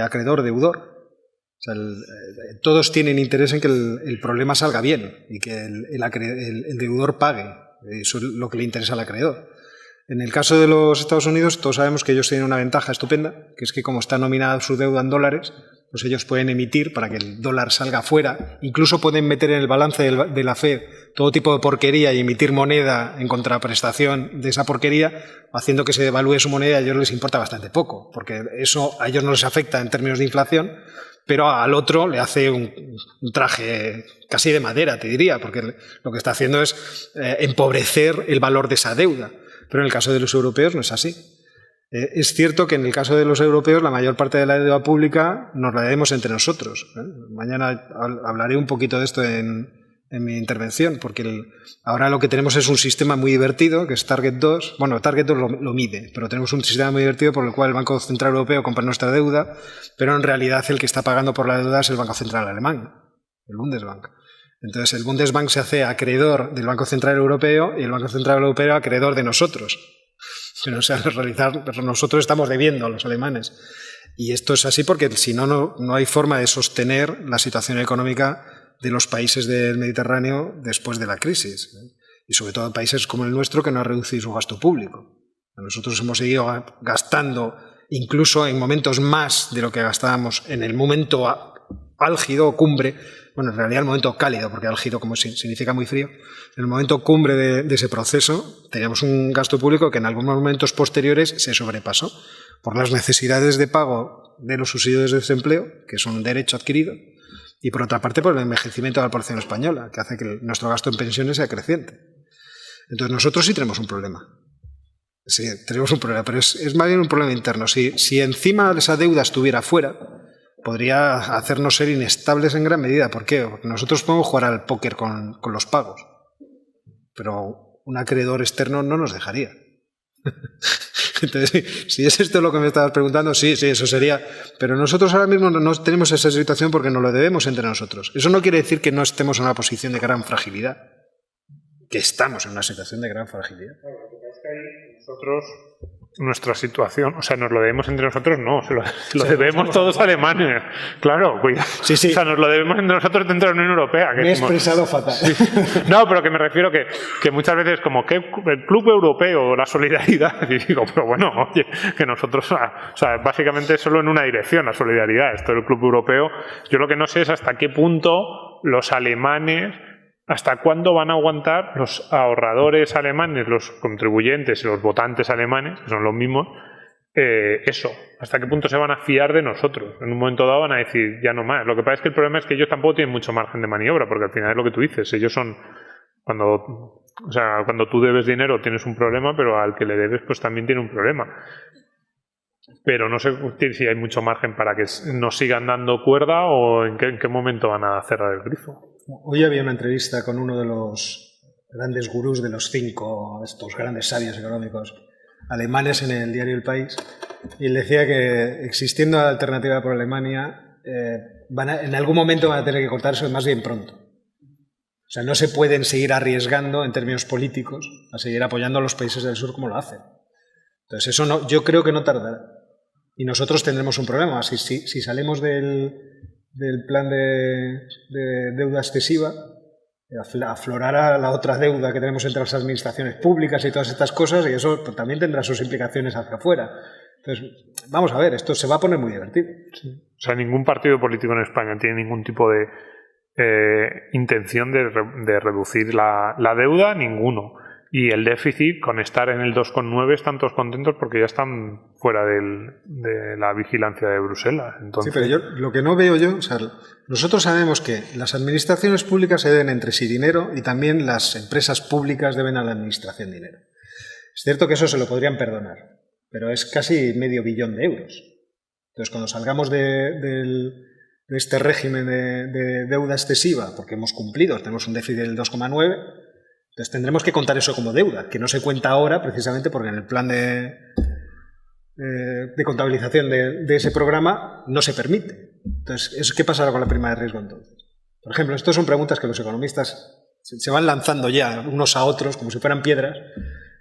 acreedor-deudor. O sea, todos tienen interés en que el problema salga bien y que el deudor pague. Eso es lo que le interesa al acreedor. En el caso de los Estados Unidos, todos sabemos que ellos tienen una ventaja estupenda, que es que como está nominada su deuda en dólares, pues ellos pueden emitir para que el dólar salga fuera, incluso pueden meter en el balance de la Fed todo tipo de porquería y emitir moneda en contraprestación de esa porquería, haciendo que se devalúe su moneda. A ellos les importa bastante poco, porque eso a ellos no les afecta en términos de inflación, pero al otro le hace un traje casi de madera, te diría, porque lo que está haciendo es empobrecer el valor de esa deuda. Pero en el caso de los europeos no es así. Es cierto que en el caso de los europeos la mayor parte de la deuda pública nos la debemos entre nosotros. Mañana hablaré un poquito de esto en mi intervención, porque ahora lo que tenemos es un sistema muy divertido, que es Target 2. Bueno, Target 2 lo mide, pero tenemos un sistema muy divertido por el cual el Banco Central Europeo compra nuestra deuda, pero en realidad el que está pagando por la deuda es el Banco Central Alemán, el Bundesbank. Entonces el Bundesbank se hace acreedor del Banco Central Europeo y el Banco Central Europeo acreedor de nosotros. Pero, o sea, nosotros estamos debiendo a los alemanes. Y esto es así porque si no, no hay forma de sostener la situación económica de los países del Mediterráneo después de la crisis. Y sobre todo países como el nuestro que no han reducido su gasto público. Nosotros hemos seguido gastando incluso en momentos más de lo que gastábamos en el momento álgido o cumbre, bueno, en realidad el momento cálido, porque álgido como significa muy frío, en el momento cumbre de ese proceso teníamos un gasto público que en algunos momentos posteriores se sobrepasó por las necesidades de pago de los subsidios de desempleo, que es un derecho adquirido, y por otra parte por el envejecimiento de la población española, que hace que nuestro gasto en pensiones sea creciente. Entonces nosotros sí tenemos un problema. Sí, tenemos un problema, pero es más bien un problema interno. Si encima esa deuda estuviera fuera, podría hacernos ser inestables en gran medida. ¿Por qué? Porque nosotros podemos jugar al póker con los pagos, pero un acreedor externo no nos dejaría. Entonces, si es esto lo que me estabas preguntando, sí, eso sería. Pero nosotros ahora mismo no tenemos esa situación porque nos lo debemos entre nosotros. Eso no quiere decir que no estemos en una posición de gran fragilidad, que estamos en una situación de gran fragilidad. Nosotros, nuestra situación, o sea, nos lo debemos entre nosotros, no, se lo debemos todos a Alemania. Claro, cuidado. Sí. O sea, nos lo debemos entre nosotros dentro de la Unión Europea. Me he expresado fatal. Sí. No, pero que me refiero que muchas veces como que el Club Europeo, la solidaridad, y digo, pero bueno, oye, que nosotros, o sea, básicamente es solo en una dirección la solidaridad. Esto del Club Europeo, yo lo que no sé es hasta qué punto los alemanes, ¿hasta cuándo van a aguantar los ahorradores alemanes, los contribuyentes y los votantes alemanes, que son los mismos, eso? ¿Hasta qué punto se van a fiar de nosotros? En un momento dado van a decir, ya no más. Lo que pasa es que el problema es que ellos tampoco tienen mucho margen de maniobra, porque al final es lo que tú dices. Ellos son, cuando tú debes dinero tienes un problema, pero al que le debes pues también tiene un problema. Pero no sé si hay mucho margen para que nos sigan dando cuerda o en qué momento van a cerrar el grifo. Hoy había una entrevista con uno de los grandes gurús de los 5, estos grandes sabios económicos alemanes en el diario El País, y él decía que existiendo la alternativa por Alemania, en algún momento van a tener que cortarse más bien pronto. O sea, no se pueden seguir arriesgando en términos políticos a seguir apoyando a los países del sur como lo hacen. Entonces eso no, yo creo que no tardará. Y nosotros tendremos un problema. Si salimos del plan de deuda excesiva, aflorará la otra deuda que tenemos entre las administraciones públicas y todas estas cosas, y eso pues, también tendrá sus implicaciones hacia afuera. Entonces, vamos a ver, esto se va a poner muy divertido. Sí. O sea, ningún partido político en España tiene ningún tipo de intención de reducir la deuda, ninguno. Y el déficit, con estar en el 2,9, están todos contentos porque ya están fuera de la vigilancia de Bruselas. Entonces... Sí, pero lo que no veo yo, o sea, nosotros sabemos que las administraciones públicas se deben entre sí dinero y también las empresas públicas deben a la administración dinero. Es cierto que eso se lo podrían perdonar, pero es casi medio billón de euros. Entonces, cuando salgamos de este régimen de deuda excesiva, porque hemos cumplido, tenemos un déficit del 2,9, entonces tendremos que contar eso como deuda, que no se cuenta ahora precisamente porque en el plan de contabilización de ese programa no se permite. Entonces, ¿qué pasará con la prima de riesgo entonces? Por ejemplo, estas son preguntas que los economistas se van lanzando ya unos a otros como si fueran piedras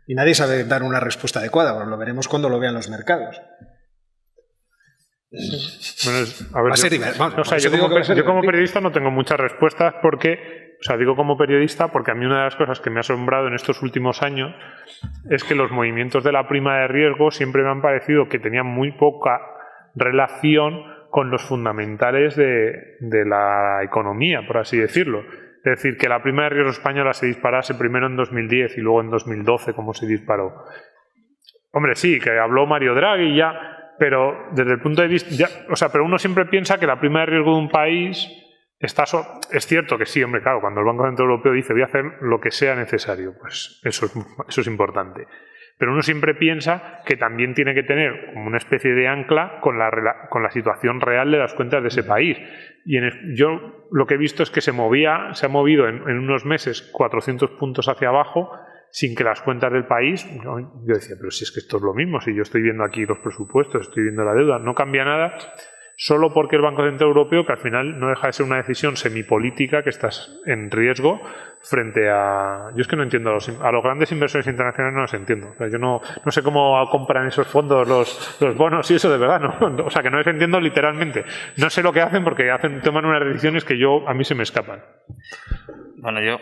y nadie sabe dar una respuesta adecuada, pero lo veremos cuando lo vean los mercados. Bueno, a ver, yo como periodista no tengo muchas respuestas porque, o sea, digo como periodista porque a mí una de las cosas que me ha asombrado en estos últimos años es que los movimientos de la prima de riesgo siempre me han parecido que tenían muy poca relación con los fundamentales de la economía, por así decirlo. Es decir, que la prima de riesgo española se disparase primero en 2010 y luego en 2012, como se disparó. Hombre, sí, que habló Mario Draghi y ya... Pero desde el punto de vista, pero uno siempre piensa que la prima de riesgo de un país está... Es cierto que sí, hombre, claro, cuando el Banco Central Europeo dice voy a hacer lo que sea necesario, pues eso es importante. Pero uno siempre piensa que también tiene que tener como una especie de ancla con la situación real de las cuentas de ese país. Y yo lo que he visto es que se ha movido en unos meses 400 puntos hacia abajo, sin que las cuentas del país, yo decía, pero si es que esto es lo mismo, si yo estoy viendo aquí los presupuestos, estoy viendo la deuda, no cambia nada, solo porque el Banco Central Europeo, que al final no deja de ser una decisión semipolítica, que estás en riesgo frente a... Yo es que no entiendo a los grandes inversores internacionales, no los entiendo. O sea, yo no sé cómo compran esos fondos los bonos y eso, de verdad, ¿no? O sea, que no les entiendo literalmente. No sé lo que hacen porque toman unas decisiones que a mí se me escapan. Bueno, yo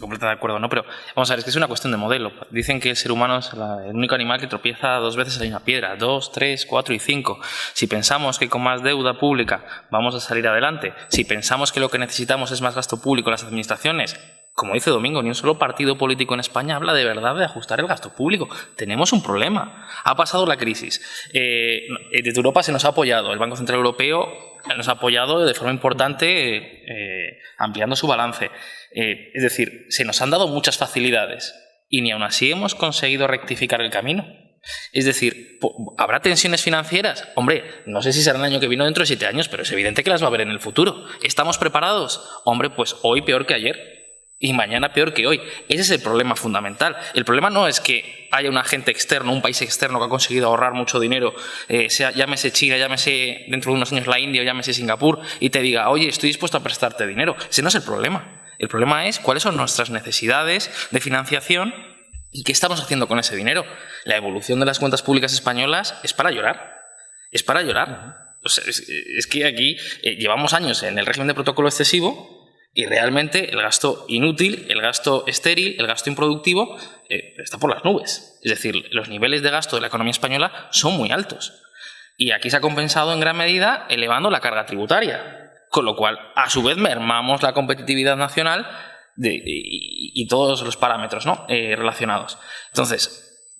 completamente de acuerdo, ¿no? Pero vamos a ver, es que es una cuestión de modelo. Dicen que el ser humano es el único animal que tropieza 2 veces en la misma piedra, 2, 3, 4 y 5. Si pensamos que con más deuda pública vamos a salir adelante, si pensamos que lo que necesitamos es más gasto público en las administraciones, como dice Domingo, ni un solo partido político en España habla de verdad de ajustar el gasto público. Tenemos un problema. Ha pasado la crisis. Desde Europa se nos ha apoyado. El Banco Central Europeo nos ha apoyado de forma importante ampliando su balance. Es decir, se nos han dado muchas facilidades y ni aun así hemos conseguido rectificar el camino. Es decir, ¿habrá tensiones financieras? Hombre, no sé si será el año que viene o dentro de 7 años, pero es evidente que las va a haber en el futuro. ¿Estamos preparados? Hombre, pues hoy peor que ayer. Y mañana peor que hoy. Ese es el problema fundamental. El problema no es que haya un agente externo, un país externo que ha conseguido ahorrar mucho dinero, llámese China, llámese dentro de unos años la India o llámese Singapur, y te diga, oye, estoy dispuesto a prestarte dinero. Ese no es el problema. El problema es cuáles son nuestras necesidades de financiación y qué estamos haciendo con ese dinero. La evolución de las cuentas públicas españolas es para llorar. Es para llorar. O sea, es que aquí llevamos años en el régimen de protocolo excesivo. Y realmente el gasto inútil, el gasto estéril, el gasto improductivo está por las nubes. Es decir, los niveles de gasto de la economía española son muy altos. Y aquí se ha compensado en gran medida elevando la carga tributaria. Con lo cual, a su vez, mermamos la competitividad nacional y todos los parámetros, ¿no? Relacionados. Entonces,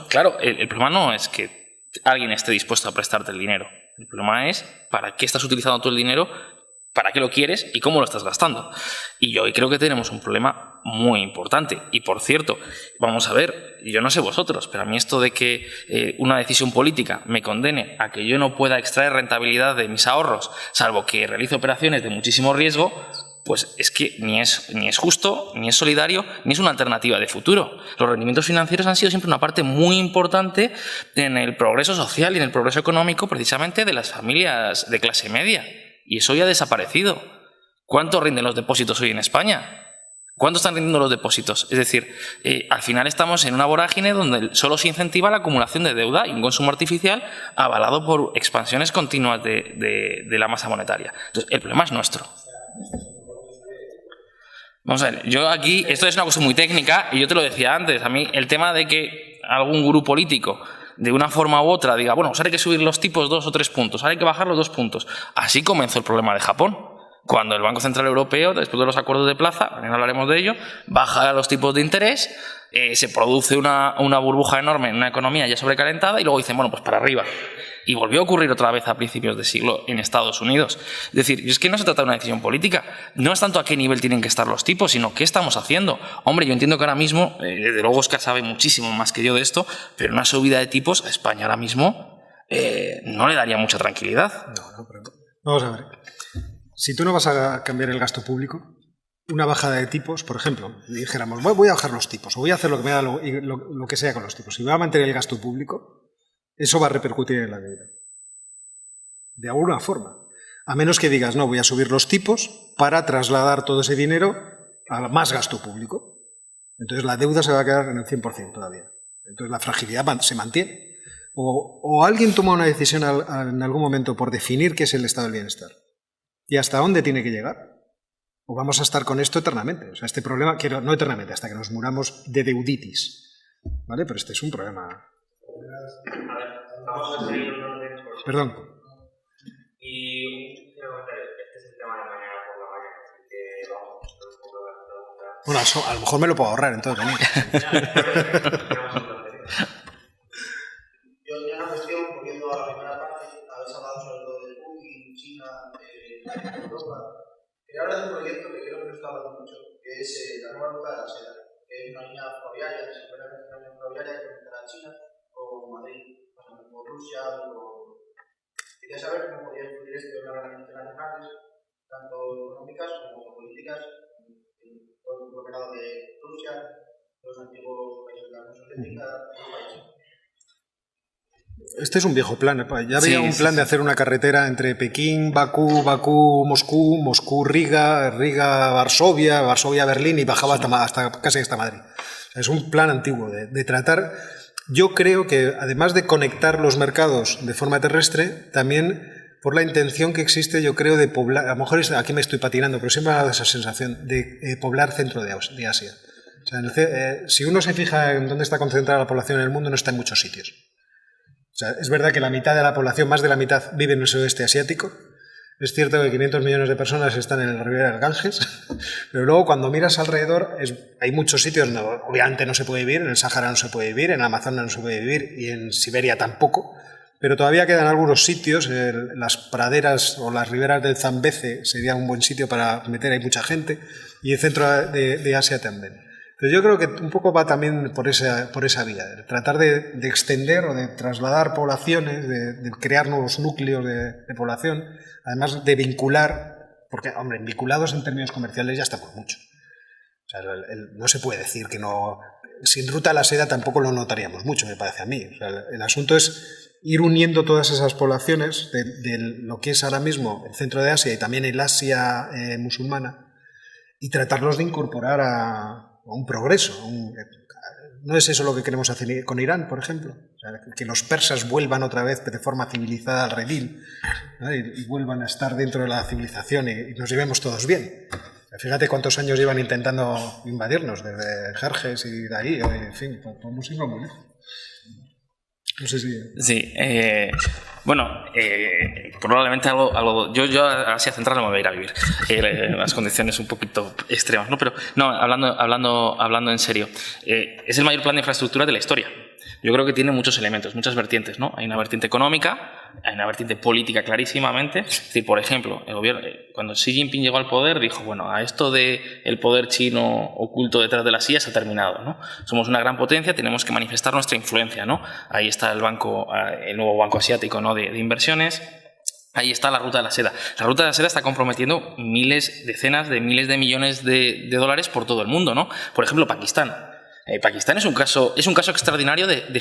claro, el problema no es que alguien esté dispuesto a prestarte el dinero. El problema es para qué estás utilizando tú el dinero, para qué lo quieres y cómo lo estás gastando. Y yo hoy creo que tenemos un problema muy importante. Y por cierto, vamos a ver, yo no sé vosotros, pero a mí esto de que una decisión política me condene a que yo no pueda extraer rentabilidad de mis ahorros, salvo que realice operaciones de muchísimo riesgo, pues es que ni es justo, ni es solidario, ni es una alternativa de futuro. Los rendimientos financieros han sido siempre una parte muy importante en el progreso social y en el progreso económico, precisamente de las familias de clase media. Y eso ya ha desaparecido. ¿Cuánto rinden los depósitos hoy en España? ¿Cuánto están rindiendo los depósitos? Es decir, al final estamos en una vorágine donde solo se incentiva la acumulación de deuda y un consumo artificial avalado por expansiones continuas de la masa monetaria. Entonces, el problema es nuestro. Vamos a ver, yo aquí, esto es una cosa muy técnica y yo te lo decía antes, a mí el tema de que algún gurú político de una forma u otra diga, bueno, pues ahora hay que subir los tipos 2 o 3 puntos, ahora hay que bajar los 2 puntos. Así comenzó el problema de Japón. Cuando el Banco Central Europeo, después de los acuerdos de plaza, mañana hablaremos de ello, baja los tipos de interés, se produce una burbuja enorme en una economía ya sobrecalentada y luego dicen, bueno, pues para arriba. Y volvió a ocurrir otra vez a principios de siglo en Estados Unidos. Es decir, es que no se trata de una decisión política. No es tanto a qué nivel tienen que estar los tipos, sino qué estamos haciendo. Hombre, yo entiendo que ahora mismo, desde luego Óscar sabe muchísimo más que yo de esto, pero una subida de tipos a España ahora mismo no le daría mucha tranquilidad. No, pero vamos a ver. Si tú no vas a cambiar el gasto público, una bajada de tipos, por ejemplo, dijéramos, voy a bajar los tipos, o voy a hacer lo que me da lo que sea con los tipos, y voy a mantener el gasto público, eso va a repercutir en la deuda. De alguna forma. A menos que digas, no, voy a subir los tipos para trasladar todo ese dinero a más gasto público. Entonces la deuda se va a quedar en el 100% todavía. Entonces la fragilidad se mantiene. O alguien toma una decisión en algún momento por definir qué es el estado del bienestar. ¿Y hasta dónde tiene que llegar? ¿O vamos a estar con esto eternamente? O sea, este problema, no eternamente, hasta que nos muramos de deuditis. ¿Vale? Pero este es un problema. Vamos a seguir un orden. Perdón. Y quiero comentar, este es el tema de mañana por la mañana, así que vamos a hacer un poco de las preguntas. Bueno, a lo mejor me lo puedo ahorrar, entonces, venid. Yo tenía una cuestión, volviendo a la primera parte, habéis hablado sobre lo de Putin, China, Europa. Quería hablar de un proyecto que creo que no está hablando mucho, que es la nueva ruta de la seda, que es una línea ferroviaria, que se puede hacer una línea ferroviaria que conectará a China con Madrid, pasando por Rusia, Quería saber cómo podría influir esto en las relaciones internacionales, tanto económicas como políticas, en todo el conglomerado de Rusia, los antiguos países de la Unión Soviética, los países. Este es un viejo plan. Ya había un plan de hacer una carretera entre Pekín, Bakú, Moscú, Moscú-Riga, Riga-Varsovia, Varsovia-Berlín y bajaba hasta casi hasta Madrid. O sea, es un plan antiguo de tratar. Yo creo que además de conectar los mercados de forma terrestre, también por la intención que existe, yo creo, de poblar, a lo mejor aquí me estoy patinando, pero siempre me ha dado esa sensación de poblar centro de Asia. O sea, si uno se fija en dónde está concentrada la población en el mundo, no está en muchos sitios. O sea, es verdad que la mitad de la población, más de la mitad, vive en el sudeste asiático. Es cierto que 500 millones de personas están en la ribera del Ganges, pero luego cuando miras alrededor hay muchos sitios donde obviamente no se puede vivir, en el Sáhara no se puede vivir, en el Amazonas no se puede vivir y en Siberia tampoco, pero todavía quedan algunos sitios, las praderas o las riberas del Zambeze sería un buen sitio para meter, hay mucha gente, y el centro de Asia también. Pero yo creo que un poco va también por esa vía, de tratar de extender o de trasladar poblaciones, de crear nuevos núcleos de población, además de vincular, porque, hombre, vinculados en términos comerciales ya estamos mucho. O sea, no se puede decir que no... Sin Ruta a la Seda tampoco lo notaríamos mucho, me parece a mí. O sea, el asunto es ir uniendo todas esas poblaciones de lo que es ahora mismo el centro de Asia y también el Asia musulmana y tratarlos de incorporar a un progreso. ¿No es eso lo que queremos hacer con Irán, por ejemplo? O sea, que los persas vuelvan otra vez de forma civilizada al redil, ¿no? y vuelvan a estar dentro de la civilización y nos llevemos todos bien. Fíjate cuántos años llevan intentando invadirnos, desde Jerjes y de ahí, en fin, podemos irlo muy lejos. No sé si... Sí, probablemente algo yo a Asia Central no me voy a ir a vivir, las condiciones un poquito extremas, ¿no? Pero no, hablando en serio, es el mayor plan de infraestructura de la historia. Yo creo que tiene muchos elementos, muchas vertientes, ¿no? Hay una vertiente económica, hay una vertiente política clarísimamente. Es decir, por ejemplo, el gobierno, cuando Xi Jinping llegó al poder, dijo, bueno, a esto de el poder chino oculto detrás de la silla se ha terminado, ¿no? Somos una gran potencia, tenemos que manifestar nuestra influencia, ¿no? Ahí está el nuevo banco asiático, ¿no? de inversiones. Ahí está la Ruta de la Seda. La Ruta de la Seda está comprometiendo decenas de miles de millones de dólares por todo el mundo, ¿no? Por ejemplo, Pakistán. Pakistán es un caso extraordinario de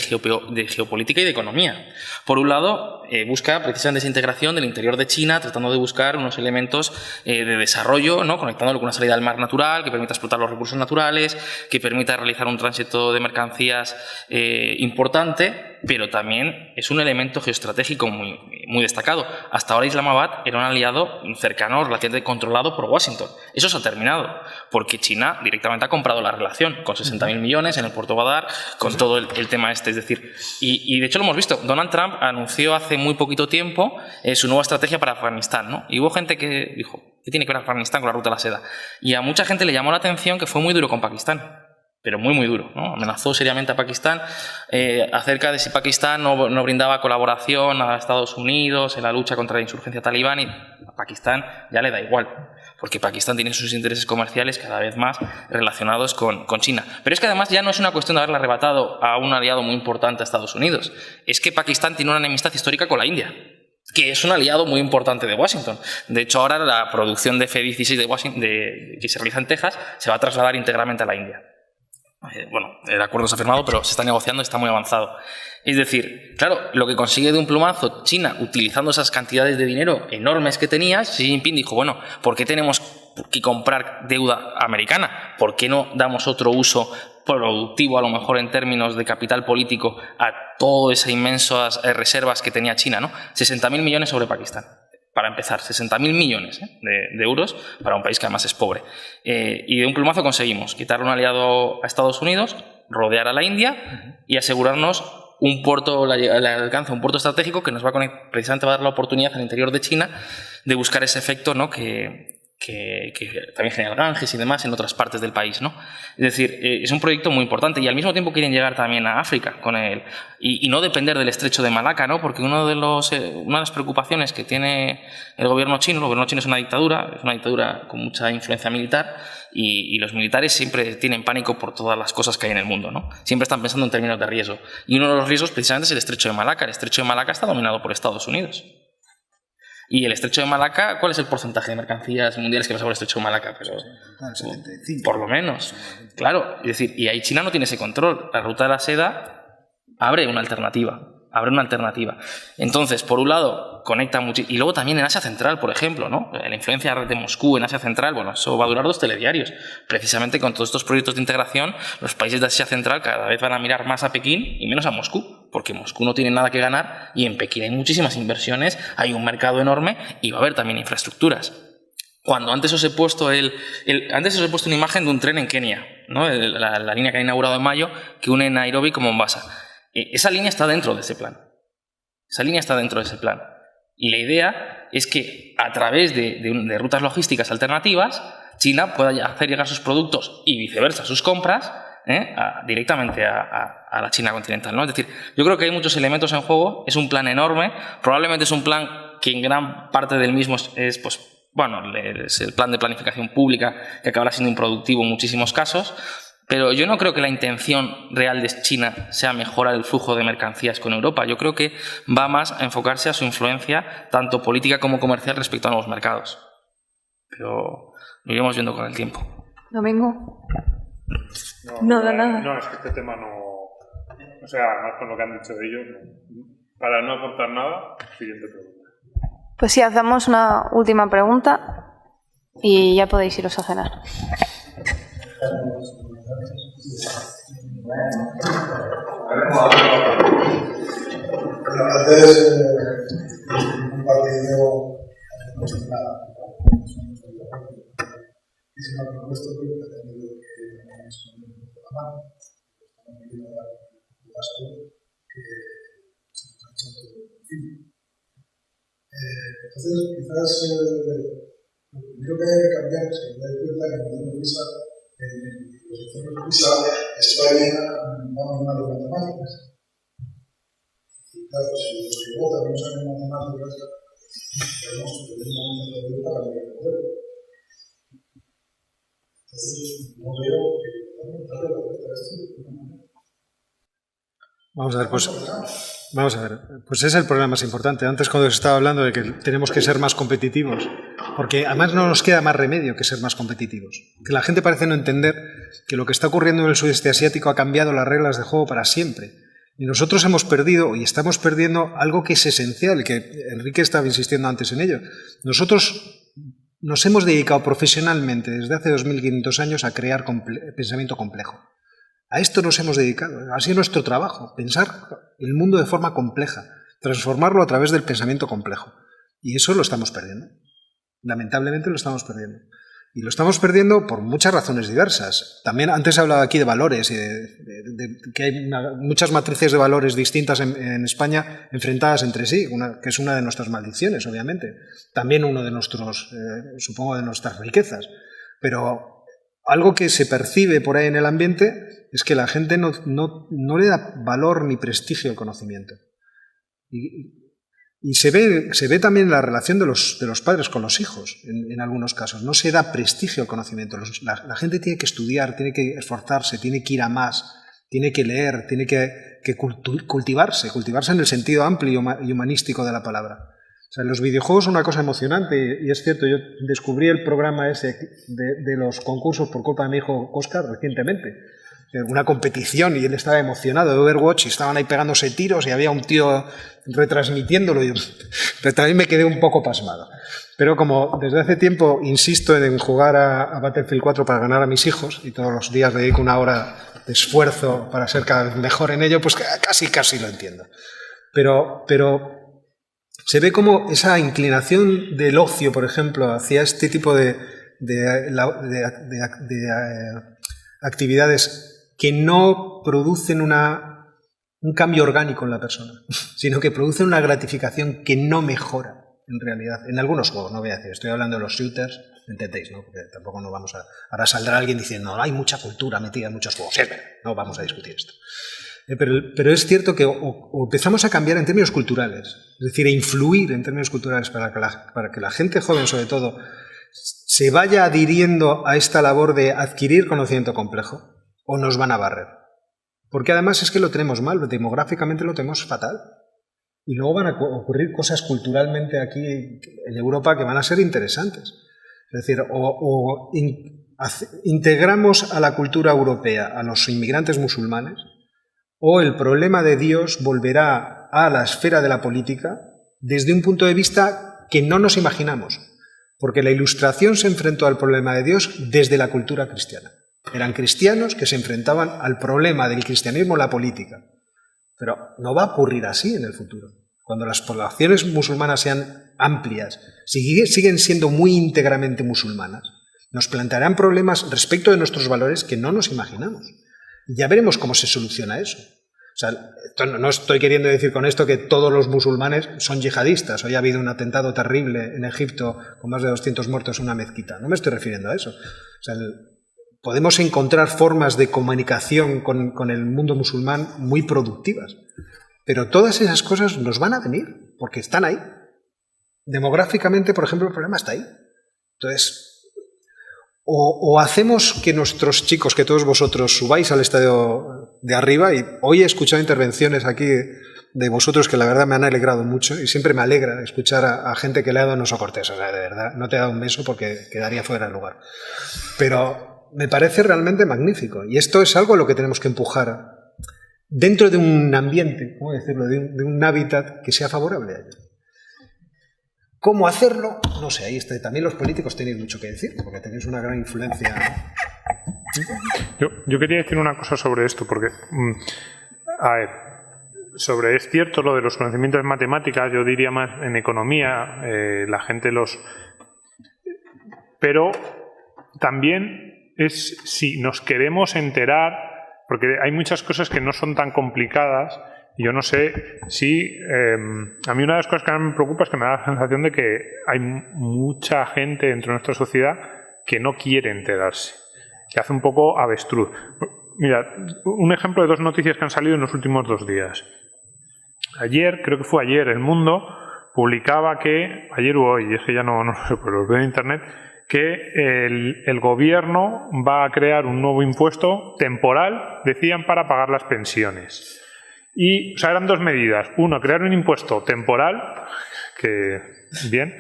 geopolítica y de economía. Por un lado, busca precisamente esa integración del interior de China, tratando de buscar unos elementos de desarrollo, ¿no? Conectándolo con una salida al mar natural que permita explotar los recursos naturales, que permita realizar un tránsito de mercancías importante, pero también es un elemento geoestratégico muy destacado. Hasta ahora Islamabad era un aliado cercano, relativamente controlado por Washington. Eso se ha terminado, porque China directamente ha comprado la relación, con 60.000 millones en el puerto Badar, con todo el tema este. Es decir, y de hecho lo hemos visto, Donald Trump anunció hace muy poquito tiempo su nueva estrategia para Afganistán, ¿no? Y hubo gente que dijo, ¿qué tiene que ver Afganistán con la Ruta de la Seda? Y a mucha gente le llamó la atención que fue muy duro con Pakistán. Pero muy duro, ¿no? Amenazó seriamente a Pakistán acerca de si Pakistán no brindaba colaboración a Estados Unidos en la lucha contra la insurgencia talibán, y a Pakistán ya le da igual, porque Pakistán tiene sus intereses comerciales cada vez más relacionados con China. Pero es que además ya no es una cuestión de haberle arrebatado a un aliado muy importante a Estados Unidos, es que Pakistán tiene una enemistad histórica con la India, que es un aliado muy importante de Washington. De hecho, ahora la producción de F-16 que se realiza en Texas se va a trasladar íntegramente a la India. Bueno, el acuerdo se ha firmado, pero se está negociando y está muy avanzado. Es decir, claro, lo que consigue de un plumazo China, utilizando esas cantidades de dinero enormes que tenía, Xi Jinping dijo, bueno, ¿por qué tenemos que comprar deuda americana? ¿Por qué no damos otro uso productivo, a lo mejor en términos de capital político, a todas esas inmensas reservas que tenía China, ¿no? 60.000 millones sobre Pakistán. Para empezar, 60.000 millones de euros para un país que además es pobre. Y de un plumazo conseguimos quitarle un aliado a Estados Unidos, rodear a la India y asegurarnos un puerto, el alcance, un puerto estratégico que nos va a precisamente va a dar la oportunidad al interior de China de buscar ese efecto, ¿no? que también genera el Ganges y demás en otras partes del país, ¿no? Es decir, es un proyecto muy importante y al mismo tiempo quieren llegar también a África con él y no depender del estrecho de Malaca, ¿no? Porque una de las preocupaciones que tiene el gobierno chino es una dictadura con mucha influencia militar y los militares siempre tienen pánico por todas las cosas que hay en el mundo, ¿no? Siempre están pensando en términos de riesgo y uno de los riesgos precisamente es el estrecho de Malaca. El estrecho de Malaca está dominado por Estados Unidos. Y el estrecho de Malaca, ¿cuál es el porcentaje de mercancías mundiales que pasa por el estrecho de Malaca? Pero, por lo menos. Claro, es decir, y ahí China no tiene ese control. La Ruta de la Seda abre una alternativa. habrá una alternativa. Entonces, por un lado, conecta mucho. Y luego también en Asia Central, por ejemplo, ¿no? La influencia de Moscú en Asia Central, bueno, eso va a durar 2 telediarios. Precisamente con todos estos proyectos de integración, los países de Asia Central cada vez van a mirar más a Pekín y menos a Moscú, porque Moscú no tiene nada que ganar y en Pekín hay muchísimas inversiones, hay un mercado enorme y va a haber también infraestructuras. Cuando antes os he puesto una imagen de un tren en Kenia, ¿no? La línea que han inaugurado en mayo, que une Nairobi con Mombasa. Esa línea está dentro de ese plan. Y la idea es que a través de rutas logísticas alternativas, China pueda hacer llegar sus productos y viceversa sus compras directamente a la China continental, ¿no? Es decir, yo creo que hay muchos elementos en juego, es un plan enorme, probablemente es un plan que en gran parte del mismo es el plan de planificación pública que acabará siendo improductivo en muchísimos casos, pero yo no creo que la intención real de China sea mejorar el flujo de mercancías con Europa. Yo creo que va más a enfocarse a su influencia, tanto política como comercial, respecto a nuevos mercados. Pero lo iremos viendo con el tiempo. Domingo. Nada. No, es que este tema no... O sea, más con lo que han dicho de ellos, no. Para no aportar nada, siguiente pregunta. Pues sí, hacemos una última pregunta y ya podéis iros a cenar. Antes, un partido y se me ha propuesto que ha tenido que responder la mano. Estamos viendo el gasto que se nos ha hecho todo encima. Entonces, quizás lo primero que hay que cambiar es que me doy cuenta que el modelo PISA, los informes PISA, España va muy mal en matemáticas. Y claro, si los que votan no saben matemáticas, tenemos que tener un momento de para cambiar el modelo. Entonces, no veo que podamos darle la vuelta a esto de alguna manera. Vamos a ver, pues ese es el problema más importante. Antes cuando se estaba hablando de que tenemos que ser más competitivos, porque además no nos queda más remedio que ser más competitivos. Que la gente parece no entender que lo que está ocurriendo en el sudeste asiático ha cambiado las reglas de juego para siempre. Y nosotros hemos perdido y estamos perdiendo algo que es esencial, que Enrique estaba insistiendo antes en ello. Nosotros nos hemos dedicado profesionalmente desde hace 2500 años a crear pensamiento complejo. A esto nos hemos dedicado, ha sido nuestro trabajo, pensar el mundo de forma compleja, transformarlo a través del pensamiento complejo. Y eso lo estamos perdiendo. Lamentablemente lo estamos perdiendo. Y lo estamos perdiendo por muchas razones diversas. También antes he hablado aquí de valores, y de que hay muchas matrices de valores distintas en España enfrentadas entre sí, que es una de nuestras maldiciones, obviamente. También uno de nuestros, supongo, de nuestras riquezas. Pero algo que se percibe por ahí en el ambiente es que la gente no le da valor ni prestigio al conocimiento. Y se ve también en la relación de los padres con los hijos, en algunos casos. No se da prestigio al conocimiento. La gente tiene que estudiar, tiene que esforzarse, tiene que ir a más, tiene que leer, tiene que cultivarse en el sentido amplio y humanístico de la palabra. O sea, los videojuegos son una cosa emocionante y es cierto, yo descubrí el programa ese de los concursos por culpa de mi hijo Oscar recientemente. Una competición y él estaba emocionado de Overwatch y estaban ahí pegándose tiros y había un tío retransmitiéndolo. Pero también me quedé un poco pasmado. Pero como desde hace tiempo insisto en jugar a Battlefield 4 para ganar a mis hijos y todos los días dedico una hora de esfuerzo para ser cada vez mejor en ello, pues casi lo entiendo. Pero se ve como esa inclinación del ocio, por ejemplo, hacia este tipo de actividades que no producen un cambio orgánico en la persona, sino que producen una gratificación que no mejora en realidad. En algunos juegos, no voy a decir, estoy hablando de los shooters, entendéis, ¿no? Porque tampoco no vamos a... Ahora saldrá alguien diciendo, no, hay mucha cultura metida en muchos juegos. Sí, no vamos a discutir esto. Pero es cierto que o empezamos a cambiar en términos culturales, es decir, a influir en términos culturales para que la gente joven, sobre todo, se vaya adhiriendo a esta labor de adquirir conocimiento complejo, o nos van a barrer. Porque además es que lo tenemos mal, demográficamente lo tenemos fatal. Y luego van a ocurrir cosas culturalmente aquí en Europa que van a ser interesantes. Es decir, integramos a la cultura europea a los inmigrantes musulmanes, o el problema de Dios volverá a la esfera de la política desde un punto de vista que no nos imaginamos, porque la Ilustración se enfrentó al problema de Dios desde la cultura cristiana. Eran cristianos que se enfrentaban al problema del cristianismo en la política. Pero no va a ocurrir así en el futuro. Cuando las poblaciones musulmanas sean amplias, siguen siendo muy íntegramente musulmanas, nos plantearán problemas respecto de nuestros valores que no nos imaginamos. Y ya veremos cómo se soluciona eso. O sea, no estoy queriendo decir con esto que todos los musulmanes son yihadistas. Hoy ha habido un atentado terrible en Egipto con más de 200 muertos en una mezquita. No me estoy refiriendo a eso. O sea, podemos encontrar formas de comunicación con el mundo musulmán muy productivas. Pero todas esas cosas nos van a venir, porque están ahí. Demográficamente, por ejemplo, el problema está ahí. Entonces, o hacemos que nuestros chicos, que todos vosotros subáis al estadio de arriba, y hoy he escuchado intervenciones aquí de vosotros que la verdad me han alegrado mucho, y siempre me alegra escuchar a gente que le ha dado un oso cortés. O sea, de verdad, no te he dado un beso porque quedaría fuera de lugar. Pero me parece realmente magnífico, y esto es algo a lo que tenemos que empujar dentro de un ambiente, ¿cómo decirlo?, de un hábitat que sea favorable a ello. ¿Cómo hacerlo? No sé, ahí está. También los políticos tenéis mucho que decir, porque tenéis una gran influencia. Yo quería decir una cosa sobre esto, porque, a ver, es cierto lo de los conocimientos en matemáticas, yo diría más en economía, la gente pero también es si nos queremos enterar, porque hay muchas cosas que no son tan complicadas. Yo no sé si... a mí una de las cosas que más me preocupa es que me da la sensación de que hay mucha gente dentro de nuestra sociedad que no quiere enterarse, que hace un poco avestruz. Mira, un ejemplo de dos noticias que han salido en los últimos 2 días. Ayer, creo que fue ayer, El Mundo publicaba que, ayer o hoy, es que ya no sé, pero lo veo en internet, que el gobierno va a crear un nuevo impuesto temporal, decían, para pagar las pensiones. Y, o sea, eran 2 medidas. Uno, crear un impuesto temporal, que bien,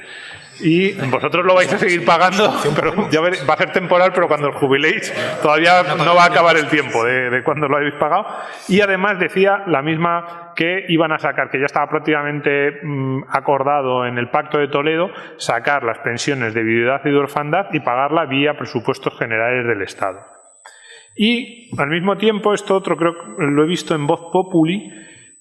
y vosotros lo vais a seguir pagando, pero ya va a ser temporal, pero cuando os jubiléis todavía no va a acabar el tiempo de cuando lo habéis pagado. Y además decía la misma que iban a sacar, que ya estaba prácticamente acordado en el Pacto de Toledo, sacar las pensiones de viudedad y de orfandad y pagarla vía presupuestos generales del Estado. Y al mismo tiempo, esto otro creo que lo he visto en Voz Populi,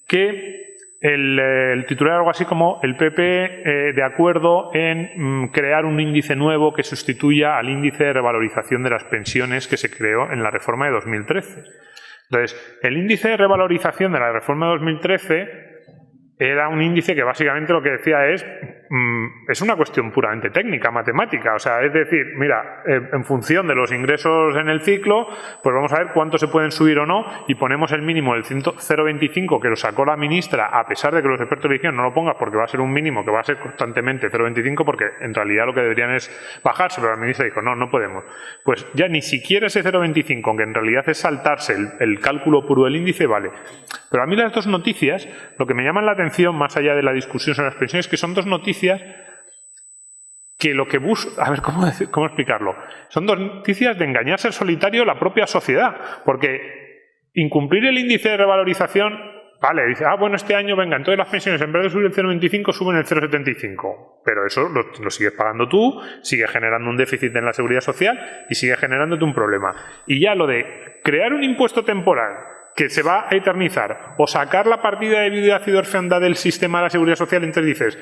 que el titular algo así como el PP de acuerdo en crear un índice nuevo que sustituya al índice de revalorización de las pensiones que se creó en la reforma de 2013. Entonces, el índice de revalorización de la reforma de 2013 era un índice que básicamente lo que decía es una cuestión puramente técnica, matemática. O sea, es decir, mira, en función de los ingresos en el ciclo, pues vamos a ver cuánto se pueden subir o no, y ponemos el mínimo del 0,25 que lo sacó la ministra, a pesar de que los expertos le dijeron no lo pongas porque va a ser un mínimo que va a ser constantemente 0,25, porque en realidad lo que deberían es bajarse, pero la ministra dijo no podemos. Pues ya ni siquiera ese 0,25, aunque en realidad es saltarse el cálculo puro del índice, vale. Pero a mí las dos noticias, lo que me llaman la atención, más allá de la discusión sobre las pensiones, que son dos noticias que lo que buscan... A ver, ¿cómo explicarlo? Son dos noticias de engañarse al solitario la propia sociedad, porque incumplir el índice de revalorización, vale, dice, bueno, este año, venga, entonces las pensiones en vez de subir el 0,25 suben el 0,75, pero eso lo sigues pagando tú, sigues generando un déficit en la seguridad social y sigues generándote un problema. Y ya lo de crear un impuesto temporal que se va a eternizar, o sacar la partida de viudedad y de orfandad del sistema de la seguridad social, entonces dices,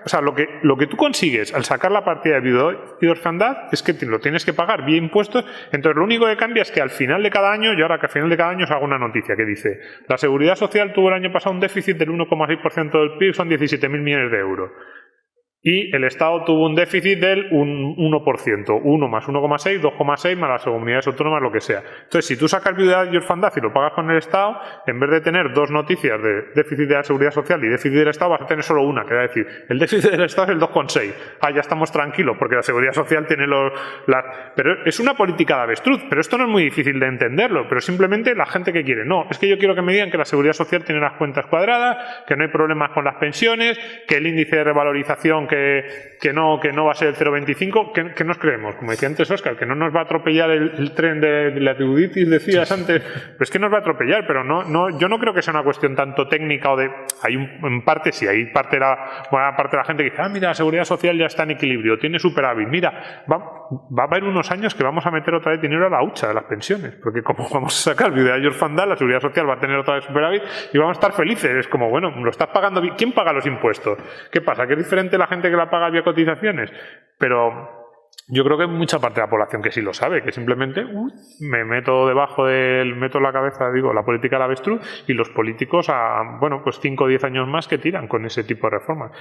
o sea, lo que tú consigues al sacar la partida de viudedad y de orfandad es que lo tienes que pagar vía impuestos. Entonces lo único que cambia es que al final de cada año, yo ahora que al final de cada año os hago una noticia que dice, la seguridad social tuvo el año pasado un déficit del 1,6% del PIB, son 17.000 millones de euros. Y el Estado tuvo un déficit del 1%, 1 más 1,6, 2,6 más las comunidades autónomas, lo que sea. Entonces, si tú sacas viudedad y orfandad y lo pagas con el Estado, en vez de tener dos noticias de déficit de la seguridad social y déficit del Estado, vas a tener solo una, que va a decir, el déficit del Estado es el 2,6. Ya estamos tranquilos, porque la seguridad social tiene Pero es una política de avestruz, pero esto no es muy difícil de entenderlo, pero simplemente la gente que quiere. No, es que yo quiero que me digan que la seguridad social tiene las cuentas cuadradas, que no hay problemas con las pensiones, que el índice de revalorización que no va a ser el 0,25, ¿qué nos creemos? Como decía antes Óscar, que no nos va a atropellar el tren de la teuditis, decías antes. Pues que nos va a atropellar, pero yo no creo que sea una cuestión tanto técnica o de... en parte sí, hay buena parte de la gente que dice, mira, la seguridad social ya está en equilibrio, tiene superávit, mira, va a haber unos años que vamos a meter otra vez dinero a la hucha de las pensiones, porque como vamos a sacar viudedad y orfandad, la seguridad social va a tener otra vez superávit y vamos a estar felices. Es como, bueno, lo estás pagando bien. ¿Quién paga los impuestos? ¿Qué pasa? ¿Que es diferente la gente que la paga vía cotizaciones? Pero yo creo que hay mucha parte de la población que sí lo sabe, que simplemente me meto meto la cabeza, la política del avestruz, y los políticos pues 5 o 10 años más que tiran con ese tipo de reformas.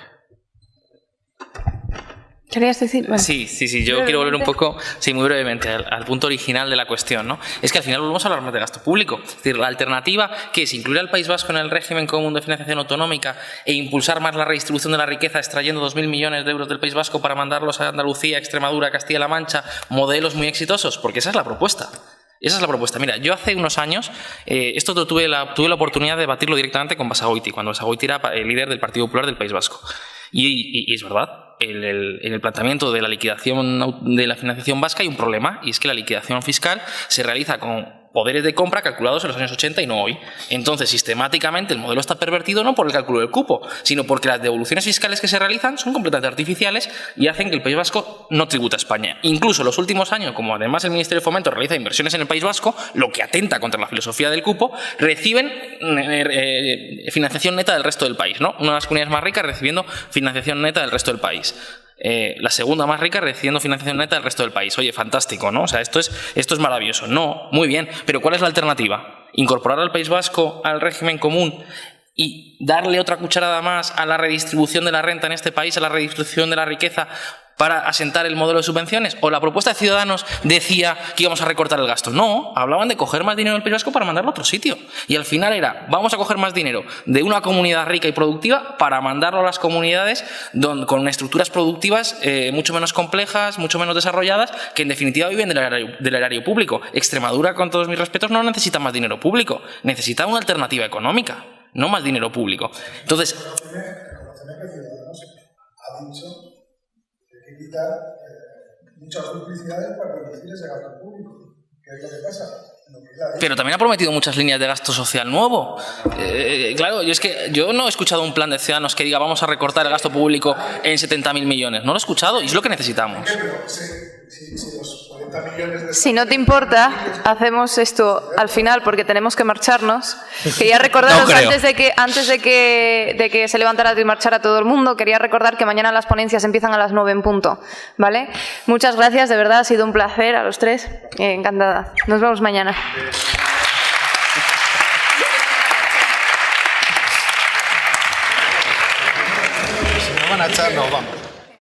¿Querías decir? Bueno. Sí. Yo quiero volver un poco, muy brevemente, al punto original de la cuestión, ¿no? Es que al final volvemos a hablar más de gasto público. Es decir, la alternativa, que es incluir al País Vasco en el régimen común de financiación autonómica e impulsar más la redistribución de la riqueza extrayendo 2.000 millones de euros del País Vasco para mandarlos a Andalucía, Extremadura, Castilla-La Mancha, modelos muy exitosos, porque esa es la propuesta. Esa es la propuesta. Mira, yo hace unos años, esto tuve la oportunidad de debatirlo directamente con Basagoiti, cuando Basagoiti era el líder del Partido Popular del País Vasco. Y es verdad, en el planteamiento de la liquidación de la financiación vasca hay un problema, y es que la liquidación fiscal se realiza con poderes de compra calculados en los años 80 y no hoy. Entonces, sistemáticamente el modelo está pervertido no por el cálculo del cupo, sino porque las devoluciones fiscales que se realizan son completamente artificiales y hacen que el País Vasco no tributa a España. Incluso en los últimos años, como además el Ministerio de Fomento realiza inversiones en el País Vasco, lo que atenta contra la filosofía del cupo, reciben financiación neta del resto del país, ¿no? Una de las comunidades más ricas recibiendo financiación neta del resto del país. La segunda más rica recibiendo financiación neta del resto del país. Oye, fantástico, ¿no? O sea, esto es maravilloso. No, muy bien. Pero ¿cuál es la alternativa? ¿Incorporar al País Vasco al régimen común y darle otra cucharada más a la redistribución de la renta en este país, a la redistribución de la riqueza, para asentar el modelo de subvenciones? ¿O la propuesta de Ciudadanos decía que íbamos a recortar el gasto? No, hablaban de coger más dinero del País Vasco para mandarlo a otro sitio. Y al final era, vamos a coger más dinero de una comunidad rica y productiva para mandarlo a las comunidades con estructuras productivas mucho menos complejas, mucho menos desarrolladas, que en definitiva viven del erario público. Extremadura, con todos mis respetos, no necesita más dinero público, necesita una alternativa económica, no más dinero público. Entonces... quitar muchas duplicidades para reducir ese gasto público, que es lo que pasa. Pero también ha prometido muchas líneas de gasto social nuevo. Claro, yo no he escuchado un plan de Ciudadanos que diga vamos a recortar el gasto público en 70.000 millones. No lo he escuchado y es lo que necesitamos. Si no te importa, hacemos esto al final porque tenemos que marcharnos. Quería recordaros antes de que se levantara y marchara todo el mundo, quería recordar que mañana las ponencias empiezan a las 9 en punto, ¿vale? Muchas gracias, de verdad ha sido un placer a los tres. Encantada. Nos vemos mañana. Si no van a echar, nos vamos.